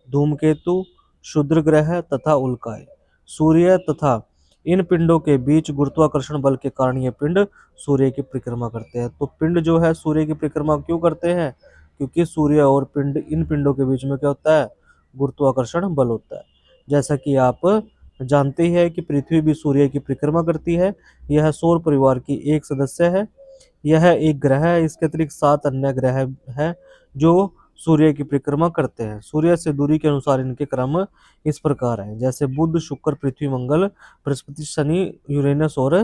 धूमकेतु, क्षुद्र ग्रह तथा उल्काएं। सूर्य तथा इन पिंडों के बीच गुरुत्वाकर्षण बल के कारण ये पिंड सूर्य की परिक्रमा करते हैं। तो पिंड जो है सूर्य की परिक्रमा क्यों करते हैं? क्योंकि सूर्य और पिंड, इन पिंडों के बीच में क्या होता है? गुरुत्वाकर्षण बल होता है। जैसा कि आप जानते ही है कि पृथ्वी भी सूर्य की परिक्रमा करती है। यह सौर परिवार की एक सदस्य है। यह एक ग्रह है। इसके अतिरिक्त 7 अन्य ग्रह हैं जो सूर्य की परिक्रमा करते हैं। सूर्य से दूरी के अनुसार इनके क्रम इस प्रकार है, जैसे बुध, शुक्र, पृथ्वी, मंगल, बृहस्पति, शनि, यूरेनस और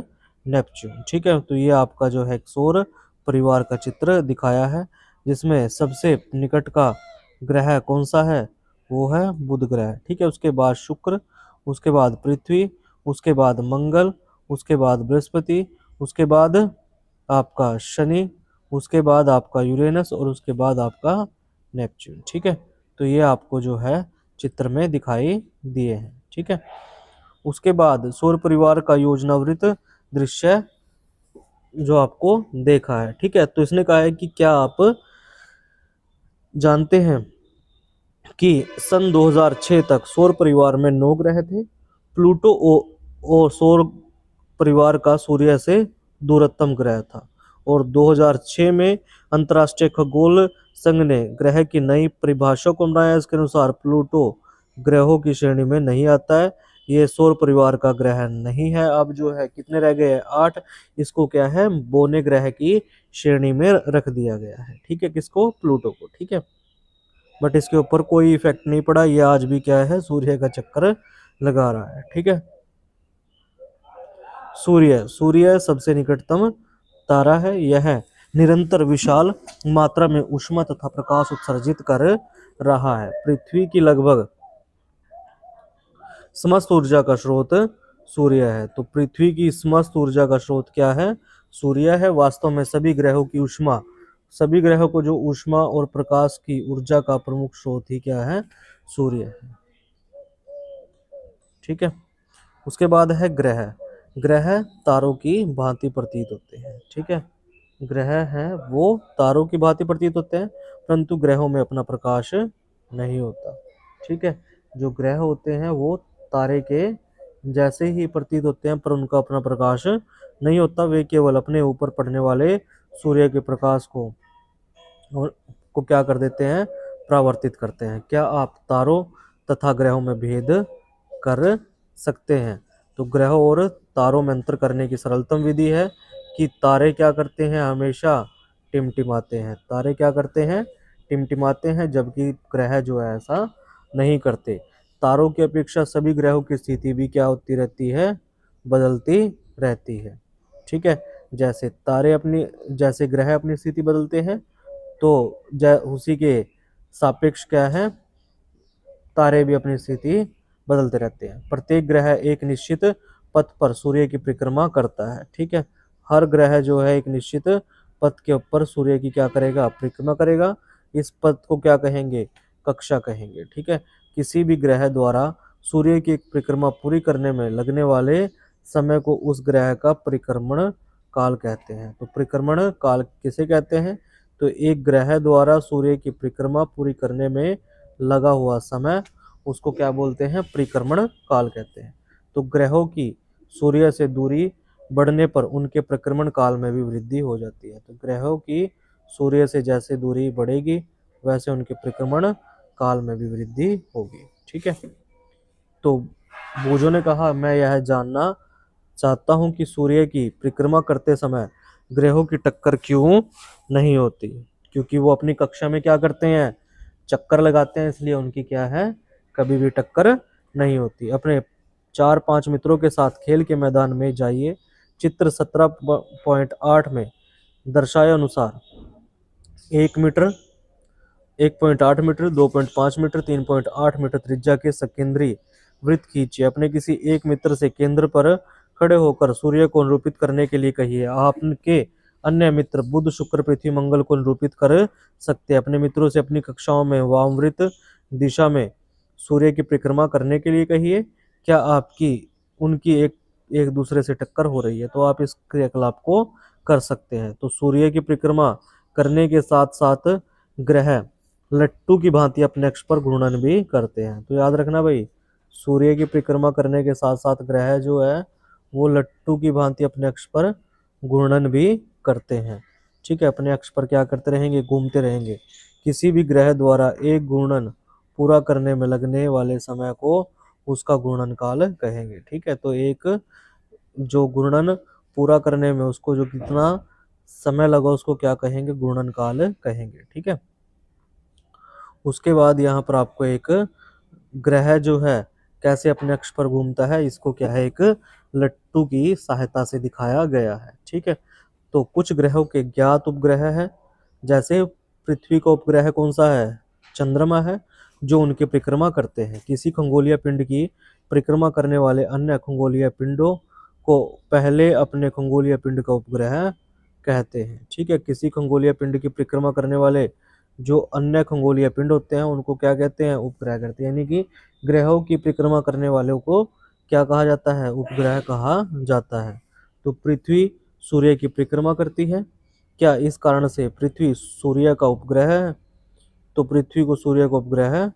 नेपच्यून। ठीक है, तो ये आपका जो है सौर परिवार का चित्र दिखाया है, जिसमें सबसे निकट का ग्रह कौन सा है? वो है बुध ग्रह। ठीक है, उसके बाद शुक्र, उसके बाद पृथ्वी, उसके बाद मंगल, उसके बाद बृहस्पति, उसके बाद आपका शनि, उसके बाद आपका यूरेनस और उसके बाद आपका नेपच्यून। ठीक है, तो ये आपको जो है चित्र में दिखाई दिए हैं। ठीक है, उसके बाद सौर परिवार का योजनावृत दृश्य जो आपको देखा है। ठीक है, तो इसने कहा है कि क्या आप जानते हैं कि सन 2006 तक सौर परिवार में 9 ग्रह थे। प्लूटो और सौर परिवार का सूर्य से दूरतम ग्रह था और 2006 में अंतर्राष्ट्रीय खगोल संघ ने ग्रह की नई परिभाषा को बनाया। इसके अनुसार प्लूटो ग्रहों की श्रेणी में नहीं आता है। ये सौर परिवार का ग्रह नहीं है। अब जो है कितने रह गए? 8। इसको क्या है? बोने ग्रह की श्रेणी में रख दिया गया है। ठीक है, किसको? प्लूटो को। ठीक है, बट इसके ऊपर कोई इफेक्ट नहीं पड़ा। ये आज भी क्या है? सूर्य का चक्कर लगा रहा है। ठीक है, सूर्य सबसे निकटतम तारा है। यह निरंतर विशाल मात्रा में ऊष्मा तथा प्रकाश उत्सर्जित कर रहा है। पृथ्वी की लगभग समस्त ऊर्जा का स्रोत सूर्य है। तो पृथ्वी की समस्त ऊर्जा का स्रोत क्या है? सूर्य है। वास्तव में सभी ग्रहों की ऊष्मा, सभी ग्रहों को जो ऊष्मा और प्रकाश की ऊर्जा का प्रमुख स्रोत ही क्या है? सूर्य है। ठीक है, उसके बाद है ग्रह। ग्रह तारों की भांति प्रतीत होते हैं। ठीक है, ग्रह हैं वो तारों की भांति प्रतीत होते हैं, परंतु ग्रहों में अपना प्रकाश नहीं होता। ठीक है, जो ग्रह होते हैं वो तारे के जैसे ही प्रतीत होते हैं, पर उनका अपना प्रकाश नहीं होता। वे केवल अपने ऊपर पड़ने वाले सूर्य के प्रकाश को क्या कर देते हैं? परावर्तित करते हैं। क्या आप तारों तथा ग्रहों में भेद कर सकते हैं? तो ग्रहों और तारों में अंतर करने की सरलतम विधि है कि तारे क्या करते हैं? हमेशा टिमटिमाते हैं। तारे क्या करते हैं? टिमटिमाते हैं, जबकि ग्रह जो है ऐसा नहीं करते। तारों की अपेक्षा सभी ग्रहों की स्थिति भी क्या होती रहती है? बदलती रहती है। ठीक है, जैसे ग्रह अपनी स्थिति बदलते हैं, तो उसी के सापेक्ष क्या है? तारे भी अपनी स्थिति बदलते रहते हैं। प्रत्येक ग्रह एक निश्चित पथ पर सूर्य की परिक्रमा करता है। ठीक है, हर ग्रह जो है एक निश्चित पथ के ऊपर सूर्य की क्या करेगा, परिक्रमा करेगा। इस पथ को क्या कहेंगे, कक्षा कहेंगे। ठीक है, किसी भी ग्रह द्वारा सूर्य की परिक्रमा पूरी करने में लगने वाले समय को उस ग्रह का परिक्रमण काल कहते हैं। तो परिक्रमण काल किसे कहते हैं, तो एक ग्रह द्वारा सूर्य की परिक्रमा पूरी करने में लगा हुआ समय, उसको क्या बोलते हैं, परिक्रमण काल कहते हैं। तो ग्रहों की सूर्य से दूरी बढ़ने पर उनके परिक्रमण काल में भी वृद्धि हो जाती है। तो ग्रहों की सूर्य से जैसे दूरी बढ़ेगी वैसे उनके परिक्रमण काल में भी वृद्धि होगी। ठीक है, तो बोजो ने कहा, मैं यह जानना चाहता हूं कि सूर्य की परिक्रमा करते समय ग्रहों की टक्कर क्यों नहीं होती। क्योंकि वो अपनी कक्षा में क्या करते हैं, चक्कर लगाते हैं, इसलिए उनकी क्या है, कभी भी टक्कर नहीं होती। अपने 4-5 मित्रों के साथ खेल के मैदान में जाइए। चित्र 17.8 में दर्शाए अनुसार 1 मीटर, 1.8 मीटर, 2.5 मीटर, 3.8 मीटर त्रिज्या के सकेंद्री वृत्त खींचिए। अपने किसी एक मित्र से केंद्र पर खड़े होकर सूर्य को निरूपित करने के लिए कहिए। आपके अन्य मित्र बुध, शुक्र, पृथ्वी, मंगल को निरूपित कर सकते हैं। अपने मित्रों से अपनी कक्षाओं में वामवृत्त दिशा में सूर्य की परिक्रमा करने के लिए कहिए। क्या आपकी उनकी एक दूसरे से टक्कर हो रही है, तो आप इस क्रियाकलाप को कर सकते हैं। तो सूर्य की परिक्रमा करने के साथ साथ ग्रह लट्टू की भांति अपने अक्ष पर घूर्णन भी करते हैं। तो याद रखना भाई, सूर्य की परिक्रमा करने के साथ साथ ग्रह जो है वो लट्टू की भांति अपने अक्ष पर घूर्णन भी करते हैं। ठीक है, अपने अक्ष पर क्या करते रहेंगे, घूमते रहेंगे। किसी भी ग्रह द्वारा एक घूर्णन पूरा करने में लगने वाले समय को उसका घूर्णन काल कहेंगे। ठीक है, तो एक जो घूर्णन पूरा करने में उसको जो कितना समय लगा उसको क्या कहेंगे, घूर्णन काल कहेंगे। ठीक है, उसके बाद यहाँ पर आपको एक ग्रह जो है कैसे अपने अक्ष पर घूमता है, इसको क्या है, एक लट्टू की सहायता से दिखाया गया है। ठीक है, तो कुछ ग्रहों के ज्ञात उपग्रह है, जैसे पृथ्वी का उपग्रह कौन सा है, चंद्रमा है, जो उनकी परिक्रमा करते हैं। किसी खगोलीय पिंड की परिक्रमा करने वाले अन्य खगोलीय पिंडों को पहले अपने खगोलीय पिंड का उपग्रह कहते हैं। ठीक है, किसी खगोलीय पिंड की परिक्रमा करने वाले जो अन्य खगोलीय पिंड होते हैं उनको क्या कहते हैं, उपग्रह कहते हैं। यानी कि ग्रहों की परिक्रमा करने वालों को क्या कहा जाता है, उपग्रह कहा जाता है। तो पृथ्वी सूर्य की परिक्रमा करती है, क्या इस कारण से पृथ्वी सूर्य का उपग्रह है, तो पृथ्वी को सूर्य का उपग्रह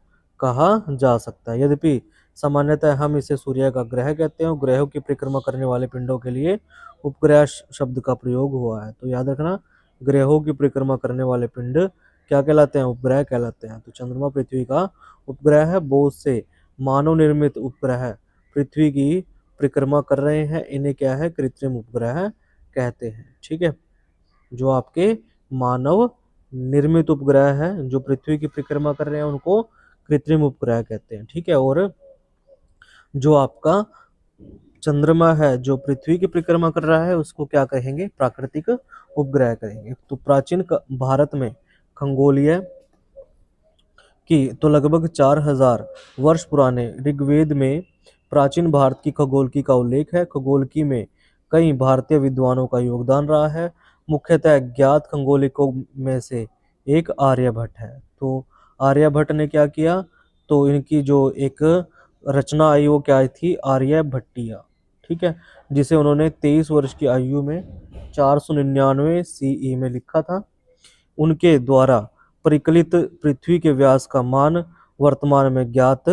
कहा जा सकता है। यद्यपि सामान्यतः हम इसे सूर्य का ग्रह कहते हैं। ग्रहों की परिक्रमा करने वाले पिंडों के लिए उपग्रह शब्द का प्रयोग हुआ है। तो याद रखना, ग्रहों की परिक्रमा करने वाले पिंड क्या कहलाते हैं, उपग्रह कहलाते हैं। तो चंद्रमा पृथ्वी का उपग्रह है। बहुत से मानव निर्मित उपग्रह पृथ्वी की परिक्रमा कर रहे हैं, इन्हें क्या है, कृत्रिम उपग्रह कहते हैं। ठीक है, जो आपके मानव निर्मित उपग्रह है जो पृथ्वी की परिक्रमा कर रहे हैं उनको कृत्रिम उपग्रह कहते हैं। ठीक है, और जो आपका चंद्रमा है जो पृथ्वी की परिक्रमा कर रहा है उसको क्या कहेंगे, प्राकृतिक उपग्रह कहेंगे। तो प्राचीन भारत में खगोलीय की तो लगभग 4000 वर्ष पुराने ऋग्वेद में प्राचीन भारत की खगोलकी का उल्लेख है। खगोलकी में कई भारतीय विद्वानों का योगदान रहा है। मुख्यतः ज्ञात खगोलिकों में से एक आर्यभट्ट है। तो आर्यभट्ट ने क्या किया, तो इनकी जो एक रचना आई वो क्या थी, आर्यभट्टिया। ठीक है, जिसे उन्होंने 23 वर्ष की आयु में 499 सीई में लिखा था। उनके द्वारा परिकलित पृथ्वी के व्यास का मान वर्तमान में ज्ञात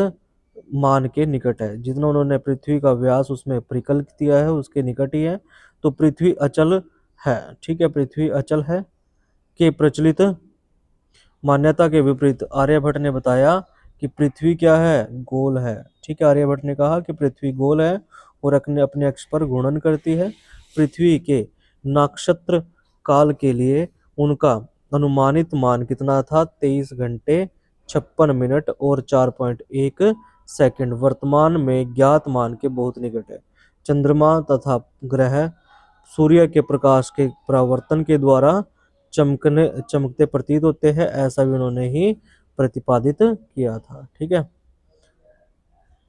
मान के निकट है। जितना उन्होंने पृथ्वी का व्यास उसमें परिकलित किया है उसके निकट ही है। तो पृथ्वी अचल है। ठीक है, पृथ्वी अचल है के प्रचलित मान्यता के विपरीत आर्यभट्ट ने बताया कि पृथ्वी क्या है, गोल है। ठीक है, आर्यभट्ट ने कहा कि पृथ्वी गोल है और अपने अक्ष पर घूर्णन करती है। पृथ्वी के नक्षत्र काल के लिए उनका अनुमानित मान कितना था, 23 घंटे 56 मिनट और 4.1 सेकंड वर्तमान में ज्ञात मान के बहुत निकट है। चंद्रमा तथा ग्रह सूर्य के प्रकाश के परावर्तन के द्वारा चमकते प्रतीत होते हैं, ऐसा भी उन्होंने ही प्रतिपादित किया था। ठीक है,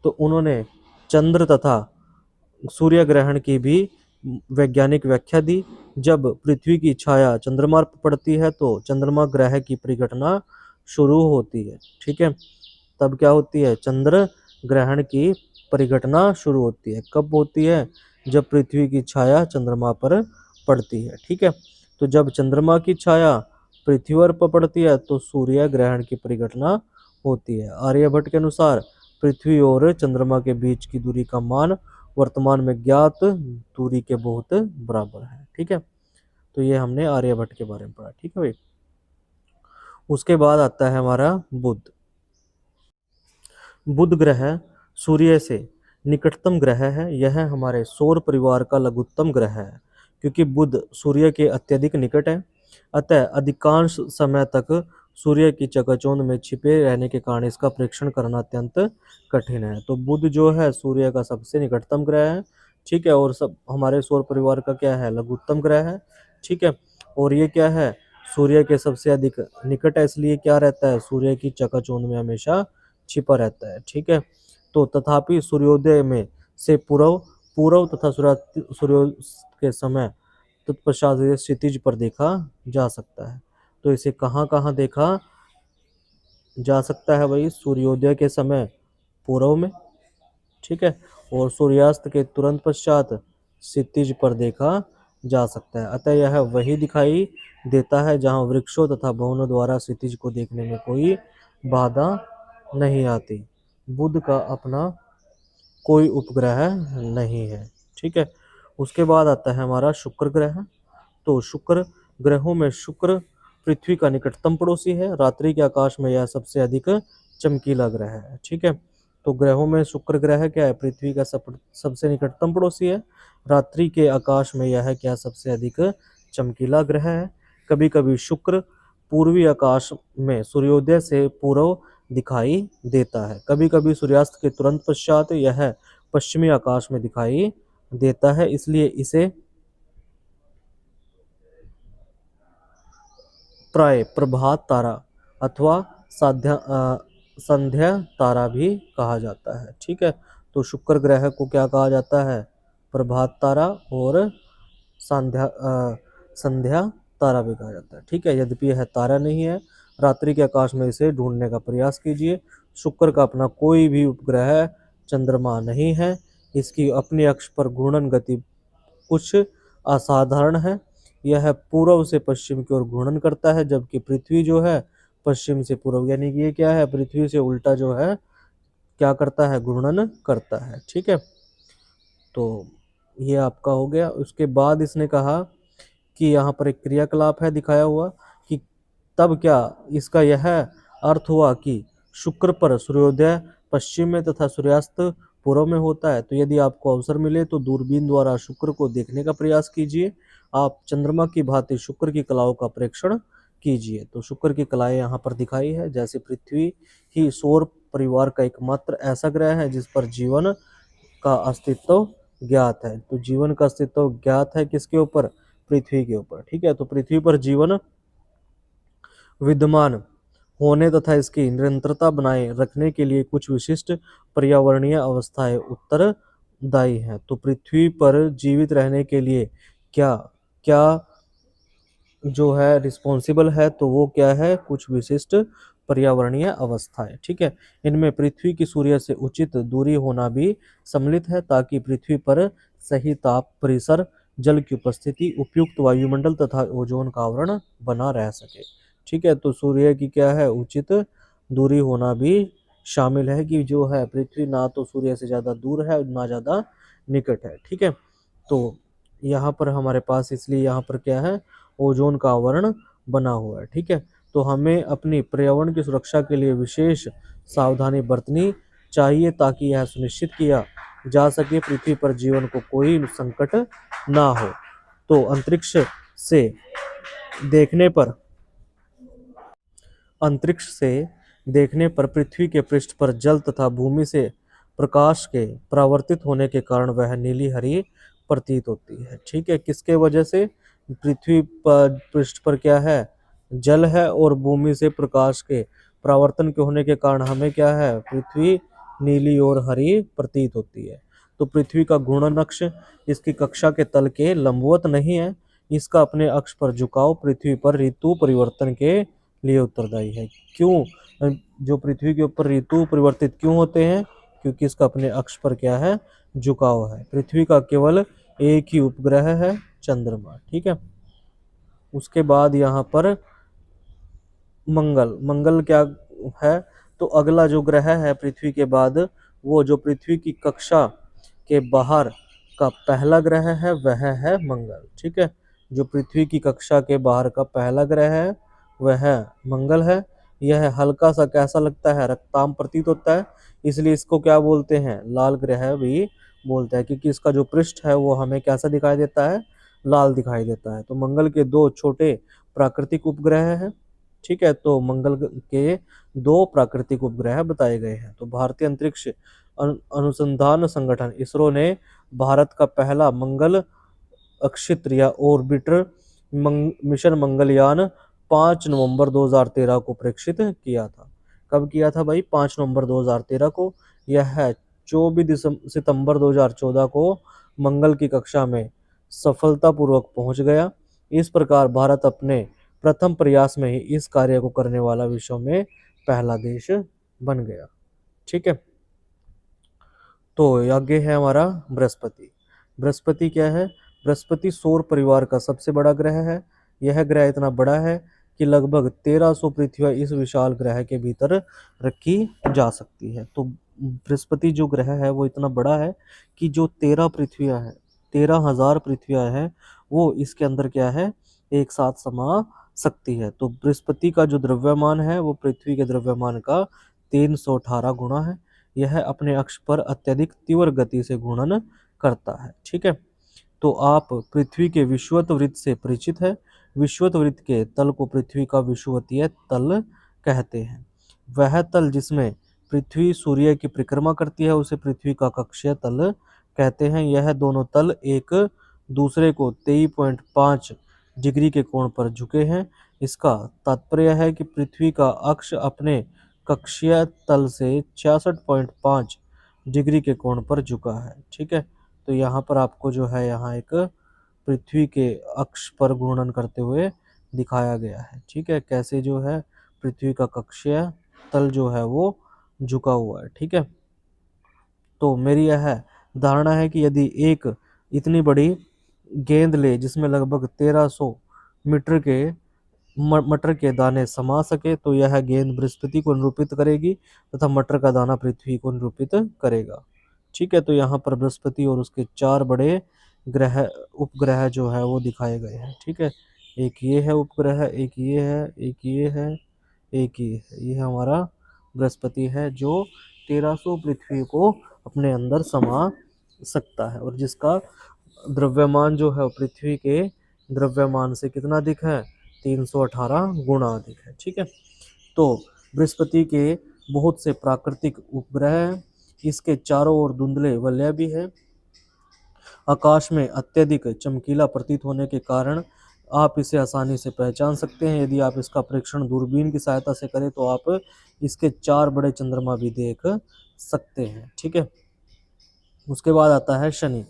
तो उन्होंने चंद्र तथा सूर्य ग्रहण की भी वैज्ञानिक व्याख्या दी। जब पृथ्वी की छाया चंद्रमा पर पड़ती है तो चंद्रमा ग्रह की परिघटना शुरू होती है। ठीक है, तब क्या होती है, चंद्र ग्रहण की परिघटना शुरू होती है। कब होती है, जब पृथ्वी की छाया चंद्रमा पर पड़ती है। ठीक है, तो जब चंद्रमा की छाया पृथ्वी पर पड़ती है तो सूर्य ग्रहण की परिघटना होती है। आर्यभट्ट के अनुसार पृथ्वी और चंद्रमा के बीच की दूरी का मान वर्तमान में ज्ञात दूरी के बहुत बराबर है। ठीक है, तो ये हमने आर्यभट्ट के बारे में पढ़ा। ठीक है भाई, उसके बाद आता है हमारा बुध। बुध ग्रह सूर्य से निकटतम ग्रह है। यह हमारे सौर परिवार का लघुत्तम ग्रह है क्योंकि बुध सूर्य के अत्यधिक निकट है। अतः अधिकांश समय तक सूर्य की चकाचौंध में छिपे रहने के कारण इसका परीक्षण करना अत्यंत कठिन है। तो बुध जो है सूर्य का सबसे निकटतम ग्रह है। ठीक है, और सब हमारे सौर परिवार का क्या है, लघुत्तम ग्रह है। ठीक है, और ये क्या है, सूर्य के सबसे अधिक निकट है, इसलिए क्या रहता है, सूर्य की चकाचौंध में हमेशा छिपा रहता है। ठीक है, तो तथापि सूर्योदय में से पूर्व पूर्व तथा सूर्यास्त के समय तत्पश्चात ये क्षितिज पर देखा जा सकता है। तो इसे कहाँ कहाँ देखा जा सकता है भाई, सूर्योदय के समय पूर्व में, ठीक है, और सूर्यास्त के तुरंत पश्चात क्षितिज पर देखा जा सकता है। अतः यह वही दिखाई देता है जहाँ वृक्षों तथा भवनों द्वारा क्षितिज को देखने में कोई बाधा नहीं आती। बुध का अपना कोई उपग्रह नहीं है। ठीक है, उसके बाद आता है हमारा शुक्र ग्रह। तो शुक्र ग्रहों में शुक्र पृथ्वी का निकटतम पड़ोसी है। रात्रि के आकाश में यह सबसे अधिक चमकीला ग्रह है। ठीक है, तो ग्रहों में शुक्र ग्रह क्या है, पृथ्वी का सबसे निकटतम पड़ोसी है। रात्रि के आकाश में यह क्या सबसे अधिक चमकीला ग्रह है। कभी कभी शुक्र पूर्वी आकाश में सूर्योदय से पूर्व दिखाई देता है। कभी कभी सूर्यास्त के तुरंत पश्चात यह पश्चिमी आकाश में दिखाई देता है, इसलिए इसे प्राय प्रभात तारा अथवा संध्या तारा भी कहा जाता है। ठीक है, तो शुक्र ग्रह को क्या कहा जाता है, प्रभात तारा और संध्या तारा भी कहा जाता है। ठीक है, यद्यपि यह तारा नहीं है, रात्रि के आकाश में इसे ढूंढने का प्रयास कीजिए। शुक्र का अपना कोई भी उपग्रह चंद्रमा नहीं है। इसकी अपने अक्ष पर घूर्णन गति कुछ असाधारण है। यह पूर्व से पश्चिम की ओर घूर्णन करता है, जबकि पृथ्वी जो है पश्चिम से पूर्व, यानी कि ये क्या है, पृथ्वी से उल्टा जो है क्या करता है, घूर्णन करता है। ठीक है, तो ये आपका हो गया। उसके बाद इसने कहा कि यहाँ पर एक क्रियाकलाप है दिखाया हुआ कि तब क्या इसका यह अर्थ हुआ कि शुक्र पर सूर्योदय पश्चिम में तथा सूर्यास्त पूर्व में होता है। तो यदि आपको अवसर मिले तो दूरबीन द्वारा शुक्र को देखने का प्रयास कीजिए। आप चंद्रमा की भांति शुक्र की कलाओं का प्रेक्षण कीजिए। तो शुक्र की कलाएं यहाँ पर दिखाई है। जैसे पृथ्वी ही सौर परिवार का एकमात्र ऐसा ग्रह है जिस पर जीवन का अस्तित्व ज्ञात है। तो जीवन का अस्तित्व ज्ञात है किसके ऊपर, पृथ्वी के ऊपर। ठीक है, तो पृथ्वी पर जीवन विद्यमान होने तथा इसकी निरंतरता बनाए रखने के लिए कुछ विशिष्ट पर्यावरणीय अवस्थाएं उत्तरदायी हैं। तो पृथ्वी पर जीवित रहने के लिए क्या क्या जो है रिस्पॉन्सिबल है, तो वो क्या है, कुछ विशिष्ट पर्यावरणीय अवस्थाएं। ठीक है, इनमें पृथ्वी की सूर्य से उचित दूरी होना भी सम्मिलित है ताकि पृथ्वी पर सही ताप परिसर, जल की उपस्थिति, उपयुक्त वायुमंडल तथा ओजोन का आवरण बना रह सके। ठीक है, तो सूर्य की क्या है, उचित दूरी होना भी शामिल है कि जो है पृथ्वी ना तो सूर्य से ज़्यादा दूर है ना ज़्यादा निकट है। ठीक है, तो यहाँ पर हमारे पास इसलिए यहाँ पर क्या है, ओजोन का आवरण बना हुआ है। ठीक है, तो हमें अपनी पर्यावरण की सुरक्षा के लिए विशेष सावधानी बरतनी चाहिए ताकि यह सुनिश्चित किया जा सके पृथ्वी पर जीवन को कोई संकट ना हो। तो अंतरिक्ष से देखने पर पृथ्वी के पृष्ठ पर जल तथा भूमि से प्रकाश के परावर्तित होने के कारण वह नीली हरी प्रतीत होती है। ठीक है, किसके वजह से, पृथ्वी पर पृष्ठ पर क्या है, जल है और भूमि से प्रकाश के परावर्तन के होने के कारण हमें क्या है, पृथ्वी नीली और हरी प्रतीत होती है। तो पृथ्वी का घूर्णन अक्ष इसकी कक्षा के तल के लंबवत नहीं है। इसका अपने अक्ष पर झुकाव पृथ्वी पर ऋतु परिवर्तन के लिए उत्तरदायी है। क्यों जो पृथ्वी के ऊपर ऋतु परिवर्तित क्यों होते हैं? क्योंकि इसका अपने अक्ष पर क्या है? झुकाव है। पृथ्वी का केवल एक ही उपग्रह है, चंद्रमा। ठीक है। उसके बाद यहाँ पर मंगल। मंगल क्या है? तो अगला जो ग्रह है पृथ्वी के बाद, वो जो पृथ्वी की कक्षा के बाहर का पहला ग्रह है वह है मंगल। ठीक है। जो पृथ्वी की कक्षा के बाहर का पहला ग्रह है वह मंगल है। यह हल्का सा कैसा लगता है? रक्ताम प्रतीत होता है। इसलिए इसको क्या बोलते हैं? लाल ग्रह भी बोलते हैं, क्योंकि इसका जो पृष्ठ है वो हमें कैसा दिखाई देता है? लाल दिखाई देता है। तो मंगल के दो छोटे प्राकृतिक उपग्रह हैं। ठीक है। तो मंगल के दो प्राकृतिक उपग्रह बताए गए हैं। तो भारतीय अंतरिक्ष अनुसंधान संगठन इसरो ने भारत का पहला मंगल अक्षित्र या ऑर्बिटर मिशन मंगलयान 5 नवंबर 2013 को प्रेक्षित किया था। कब किया था भाई? 5 नवंबर 2013 को। यह 24 सितंबर 2014 को मंगल की कक्षा में सफलतापूर्वक पहुंच गया। इस प्रकार भारत अपने प्रथम प्रयास में ही इस कार्य को करने वाला विश्व में पहला देश बन गया। ठीक है। तो आगे है हमारा बृहस्पति। बृहस्पति क्या है? बृहस्पति सौर परिवार का सबसे बड़ा ग्रह है। यह ग्रह इतना बड़ा है कि लगभग 1300 पृथ्वियां इस विशाल ग्रह के भीतर रखी जा सकती है। तो बृहस्पति जो ग्रह है वो इतना बड़ा है कि जो 13 पृथ्वियां है, 13,000 पृथ्वियां हैं, वो इसके अंदर क्या है? एक साथ समा सकती है। तो बृहस्पति का जो द्रव्यमान है वो पृथ्वी के द्रव्यमान का 318 गुना है। यह अपने अक्ष पर अत्यधिक तीव्र गति से घूर्णन करता है। ठीक है। तो आप पृथ्वी के विषुवत वृत्त से परिचित है। विषुवत वृत्त के तल को पृथ्वी का विषुवतीय तल कहते हैं। वह तल जिसमें पृथ्वी सूर्य की परिक्रमा करती है उसे पृथ्वी का कक्षीय तल कहते हैं। यह दोनों तल एक दूसरे को 23.5 डिग्री के कोण पर झुके हैं। इसका तात्पर्य है कि पृथ्वी का अक्ष अपने कक्षीय तल से 66.5 डिग्री के कोण पर झुका है। ठीक है। तो यहाँ पर आपको जो है यहाँ एक पृथ्वी के अक्ष पर घूर्णन करते हुए दिखाया गया है। ठीक है। कैसे जो है पृथ्वी का कक्षीय तल जो है वो झुका हुआ है। ठीक है। तो मेरी यह धारणा है कि यदि एक इतनी बड़ी गेंद ले जिसमें लगभग 1300 मीटर के मटर के दाने समा सके तो यह गेंद बृहस्पति को निरूपित करेगी तथा मटर का दाना पृथ्वी को निरूपित करेगा। ठीक है। तो यहाँ पर बृहस्पति और उसके 4 बड़े ग्रह उपग्रह जो है वो दिखाए गए हैं। ठीक है। एक ये है उपग्रह, एक ये है, एक ये है, एक ये है। ये हमारा बृहस्पति है जो 1300 पृथ्वी को अपने अंदर समा सकता है और जिसका द्रव्यमान जो है पृथ्वी के द्रव्यमान से कितना अधिक है? 318 गुना अधिक है। ठीक है। तो बृहस्पति के बहुत से प्राकृतिक उपग्रह हैं। इसके चारों ओर धुंधले वलय भी है। आकाश में अत्यधिक चमकीला प्रतीत होने के कारण आप इसे आसानी से पहचान सकते हैं। यदि आप इसका परीक्षण दूरबीन की सहायता से करें तो आप इसके 4 बड़े चंद्रमा भी देख सकते हैं। ठीक है। उसके बाद आता है शनि।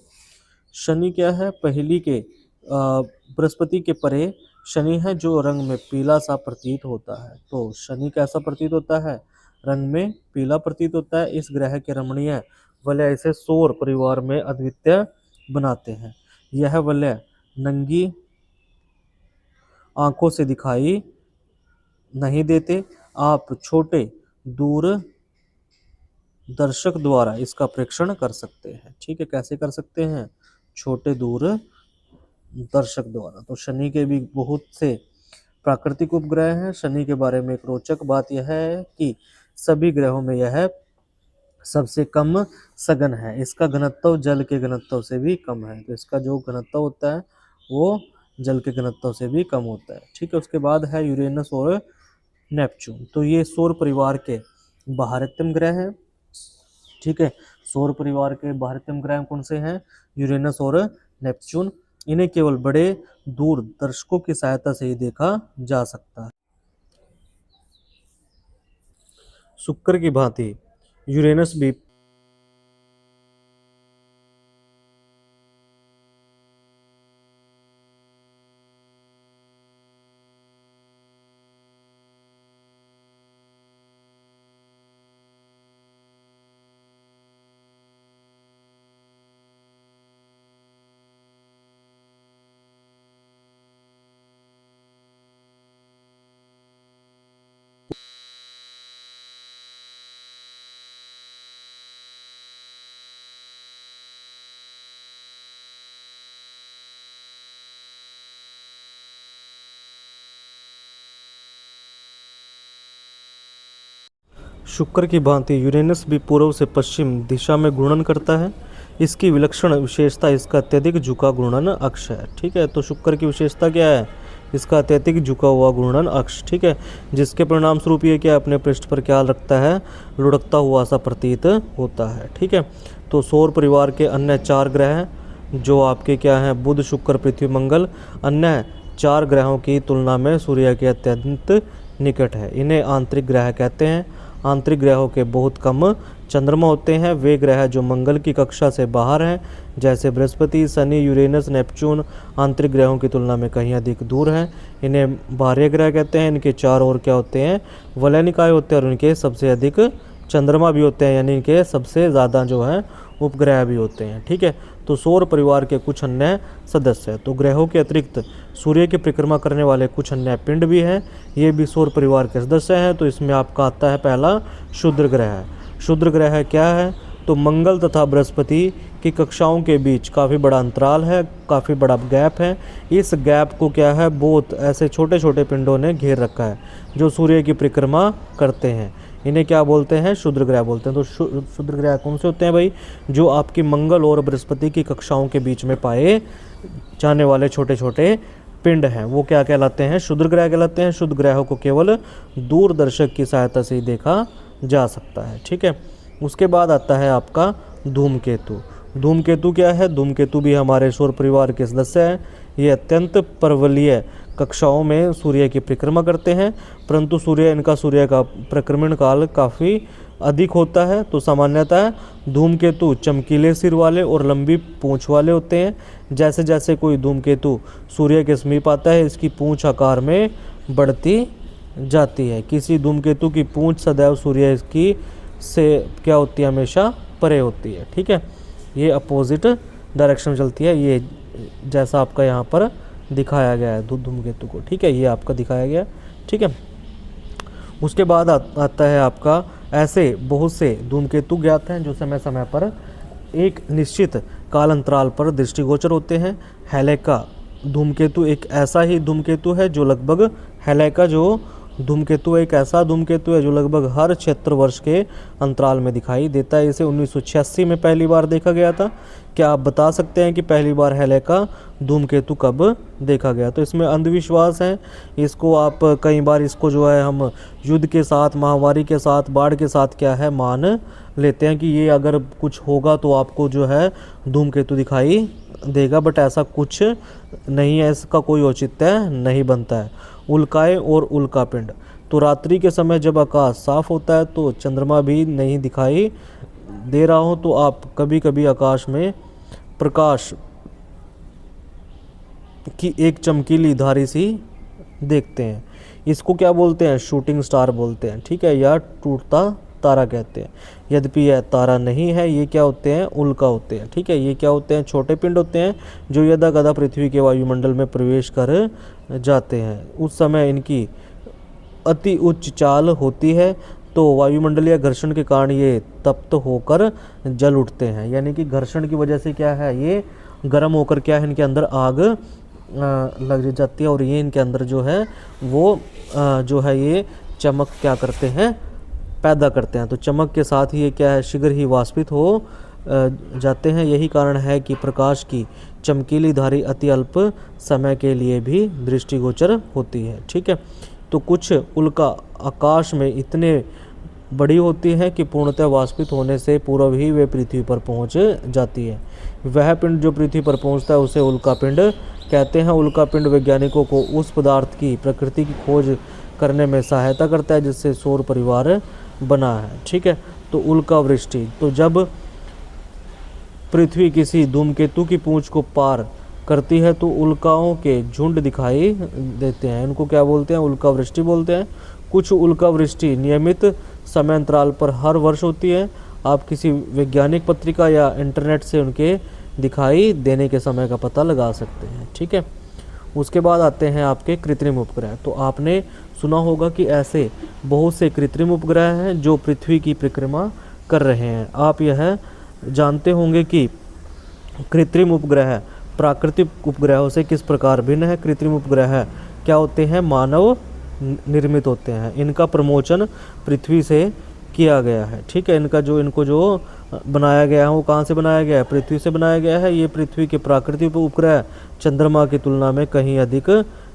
शनि क्या है? पहली के बृहस्पति के परे शनि है जो रंग में पीला सा प्रतीत होता है। तो शनि कैसा प्रतीत होता है? रंग में पीला प्रतीत होता है। इस ग्रह के रमणीय वलय इसे सौर परिवार में अद्वितीय बनाते हैं। यह वलय नंगी आंखों से दिखाई नहीं देते। आप छोटे दूर दर्शक द्वारा इसका प्रेक्षण कर सकते हैं। ठीक है। कैसे कर सकते हैं? छोटे दूर दर्शक द्वारा। तो शनि के भी बहुत से प्राकृतिक उपग्रह हैं। शनि के बारे में एक रोचक बात यह है कि सभी ग्रहों में यह सबसे कम सघन है। इसका घनत्व जल के घनत्व से भी कम है। तो इसका जो घनत्व होता है वो जल के घनत्व से भी कम होता है। ठीक है। उसके बाद है यूरेनस और नेपच्यून। तो ये सौर परिवार के बाहरतम ग्रह हैं। ठीक है। सौर परिवार के बाहरतम ग्रह कौन से हैं? यूरेनस और नेपच्यून। इन्हें केवल बड़े दूरदर्शकों की सहायता से ही देखा जा सकता है। शुक्र की भांति यूरेनस भी शुक्र की भांति यूरेनस भी पूर्व से पश्चिम दिशा में घूर्णन करता है। इसकी विलक्षण विशेषता इसका अत्यधिक झुका घूर्णन अक्ष है। ठीक है, तो शुक्र की विशेषता क्या है? इसका अत्यधिक झुका हुआ घूर्णन अक्ष। ठीक है, जिसके परिणाम स्वरूप ये क्या अपने पृष्ठ पर क्या रखता है? लुढ़कता हुआ सा प्रतीत होता है। ठीक है, तो सौर परिवार के अन्य 4 ग्रह जो आपके क्या हैं? बुध, शुक्र, पृथ्वी, मंगल, अन्य 4 ग्रहों की तुलना में सूर्य के अत्यंत निकट है। इन्हें आंतरिक ग्रह कहते हैं। आंतरिक ग्रहों के बहुत कम चंद्रमा होते हैं। वे ग्रह जो मंगल की कक्षा से बाहर हैं, जैसे बृहस्पति, शनि, यूरेनस, नेपच्यून, आंतरिक ग्रहों की तुलना में कहीं अधिक दूर हैं। इन्हें बाह्य ग्रह कहते हैं। इनके 4 ओर क्या होते हैं? वलय निकाय होते हैं और इनके सबसे अधिक चंद्रमा भी होते हैं, यानी इनके सबसे ज़्यादा जो है उपग्रह भी होते हैं। ठीक है, तो सौर परिवार के कुछ अन्य सदस्य, तो ग्रहों के अतिरिक्त सूर्य की परिक्रमा करने वाले कुछ अन्य पिंड भी हैं, ये भी सौर परिवार के सदस्य हैं। तो इसमें आपका आता है पहला क्षुद्र ग्रह। क्षुद्र ग्रह क्या है? तो मंगल तथा बृहस्पति की कक्षाओं के बीच काफ़ी बड़ा अंतराल है, काफ़ी बड़ा गैप है। इस गैप को क्या है? बहुत ऐसे छोटे छोटे पिंडों ने घेर रखा है जो सूर्य की परिक्रमा करते हैं। इन्हें क्या बोलते हैं? क्षुद्र ग्रह बोलते हैं। तो क्षुद्र ग्रह कौन से होते हैं भाई? जो आपकी मंगल और बृहस्पति की कक्षाओं के बीच में पाए जाने वाले छोटे छोटे पिंड हैं, वो क्या कहलाते हैं? क्षुद्र ग्रह कहलाते हैं। क्षुद्र ग्रहों को केवल दूरदर्शक की सहायता से ही देखा जा सकता है। ठीक है, उसके बाद आता है आपका धूमकेतु। धूमकेतु क्या है? धूमकेतु भी हमारे सौर परिवार के सदस्य हैं। ये अत्यंत पर्वलीय कक्षाओं में सूर्य की परिक्रमा करते हैं, परंतु सूर्य का प्रक्रमण काल काफ़ी अधिक होता है। तो सामान्यतः धूमकेतु चमकीले सिर वाले और लंबी पूंछ वाले होते हैं। जैसे जैसे कोई धूमकेतु सूर्य के समीप आता है, इसकी पूंछ आकार में बढ़ती जाती है। किसी धूमकेतु की पूंछ सदैव सूर्य की से क्या होती है? हमेशा परे होती है। ठीक है, ये अपोजिट डायरेक्शन में चलती है, ये जैसा आपका यहाँ पर दिखाया गया है धूमकेतु को। ठीक है, ये आपका दिखाया गया। ठीक है, उसके बाद आता है आपका ऐसे बहुत से धूमकेतु ज्ञात हैं जो समय समय पर एक निश्चित काल अंतराल पर दृष्टिगोचर होते हैं। हेलेका धूमकेतु एक ऐसा ही धूमकेतु है जो लगभग हेलेका जो धूमकेतु एक ऐसा धूमकेतु है जो लगभग हर 76 वर्ष के अंतराल में दिखाई देता है। इसे 1986 में पहली बार देखा गया था। क्या आप बता सकते हैं कि पहली बार हेलेका धूमकेतु कब देखा गया? तो इसमें अंधविश्वास है। इसको आप कई बार इसको जो है हम युद्ध के साथ, महामारी के साथ, बाढ़ के साथ क्या है मान लेते हैं कि ये अगर कुछ होगा तो आपको जो है धूमकेतु दिखाई देगा, बट ऐसा कुछ नहीं है, इसका कोई औचित्य नहीं बनता है। उल्काएं और उल्कापिंड, तो रात्रि के समय जब आकाश साफ होता है तो चंद्रमा भी नहीं दिखाई दे रहा हो तो आप कभी कभी आकाश में प्रकाश की एक चमकीली धारी सी देखते हैं। इसको क्या बोलते हैं? शूटिंग स्टार बोलते हैं। ठीक है, या टूटता तारा कहते हैं। यद्यपि यह तारा नहीं है, ये क्या होते हैं? उल्का होते हैं। ठीक है, ये क्या होते हैं? छोटे पिंड होते हैं जो यदा कदा पृथ्वी के वायुमंडल में प्रवेश कर जाते हैं। उस समय इनकी अति उच्च चाल होती है, तो वायुमंडलीय घर्षण के कारण ये तप्त होकर जल उठते हैं। यानी कि घर्षण की वजह से क्या है? ये गर्म होकर क्या है? इनके अंदर आग लग जाती है और ये इनके अंदर जो है वो जो है ये चमक क्या करते हैं? पैदा करते हैं। तो चमक के साथ ही ये क्या है? शीघ्र ही वाष्पित हो जाते हैं। यही कारण है कि प्रकाश की चमकीली धारी अति अल्प समय के लिए भी दृष्टिगोचर होती है। ठीक है, तो कुछ उल्का आकाश में इतने बड़ी होती है कि पूर्णतः वाष्पित होने से पूर्व ही वे पृथ्वी पर पहुंच जाती है। वह पिंड जो पृथ्वी पर पहुंचता है उसे उल्कापिंड कहते हैं। उल्कापिंड वैज्ञानिकों को उस पदार्थ की प्रकृति की खोज करने में सहायता करता है जिससे सौर परिवार बना है। ठीक है, तो उल्कावृष्टि, तो जब पृथ्वी किसी धूमकेतु की पूंछ को पार करती है तो उल्काओं के झुंड दिखाई देते हैं, इनको क्या बोलते हैं, उल्कावृष्टि बोलते हैं। कुछ उल्कावृष्टि नियमित समय अंतराल पर हर वर्ष होती है। आप किसी वैज्ञानिक पत्रिका या इंटरनेट से उनके दिखाई देने के समय का पता लगा सकते हैं। ठीक है, उसके बाद आते हैं आपके कृत्रिम उपग्रह। तो आपने सुना होगा कि ऐसे बहुत से कृत्रिम उपग्रह हैं जो पृथ्वी की परिक्रमा कर रहे हैं। आप यह जानते होंगे कि कृत्रिम उपग्रह प्राकृतिक उपग्रहों से किस प्रकार भिन्न है। कृत्रिम उपग्रह क्या होते हैं, मानव निर्मित होते हैं। इनका प्रमोशन पृथ्वी से किया गया है। ठीक है, इनको जो बनाया गया है वो कहाँ से बनाया गया है, पृथ्वी से बनाया गया है। ये पृथ्वी के प्राकृतिक उपग्रह चंद्रमा की तुलना में कहीं अधिक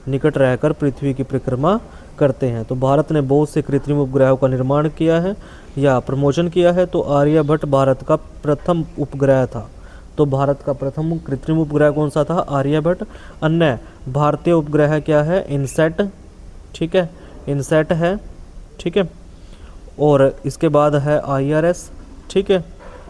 निकट रहकर पृथ्वी की परिक्रमा करते हैं। तो भारत ने बहुत से कृत्रिम उपग्रहों का निर्माण किया है या प्रमोशन किया है। तो आर्यभट्ट भारत का प्रथम उपग्रह था। तो भारत का प्रथम कृत्रिम उपग्रह कौन सा था, आर्यभट्ट। अन्य भारतीय उपग्रह क्या है, इनसैट। ठीक है, इनसैट है। ठीक है, और इसके बाद है IRS। ठीक है,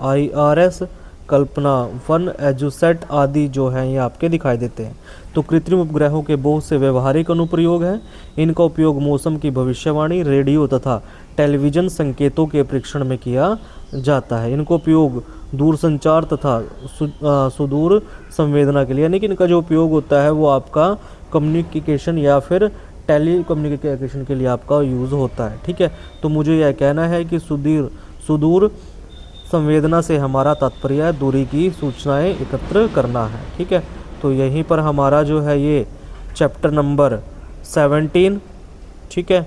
IRS, कल्पना 1, एजुसेट आदि जो हैं ये आपके दिखाई देते हैं। तो कृत्रिम उपग्रहों के बहुत से व्यवहारिक अनुप्रयोग हैं। इनका उपयोग मौसम की भविष्यवाणी, रेडियो तथा टेलीविज़न संकेतों के परीक्षण में किया जाता है। इनको उपयोग दूरसंचार तथा सुदूर संवेदना के लिए, यानी कि इनका जो उपयोग होता है वो आपका कम्युनिकेशन या फिर टेली कम्युनिकेशन के लिए आपका यूज़ होता है। ठीक है, तो मुझे यह कहना है कि सुदूर संवेदना से हमारा तात्पर्य है दूरी की सूचनाएं एकत्र करना है। ठीक है, तो यहीं पर हमारा जो है ये चैप्टर नंबर 17, ठीक है,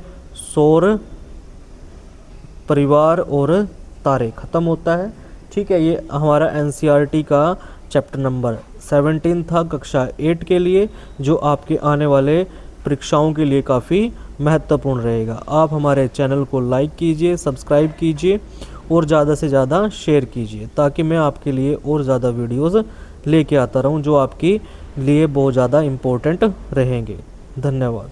सौर परिवार और तारे ख़त्म होता है। ठीक है, ये हमारा NCERT का चैप्टर नंबर 17 था कक्षा 8 के लिए, जो आपके आने वाले परीक्षाओं के लिए काफ़ी महत्वपूर्ण रहेगा। आप हमारे चैनल को लाइक कीजिए, सब्सक्राइब कीजिए और ज़्यादा से ज़्यादा शेयर कीजिए, ताकि मैं आपके लिए और ज़्यादा वीडियोज़ लेके आता रहूं जो आपके लिए बहुत ज़्यादा इम्पोर्टेंट रहेंगे। धन्यवाद।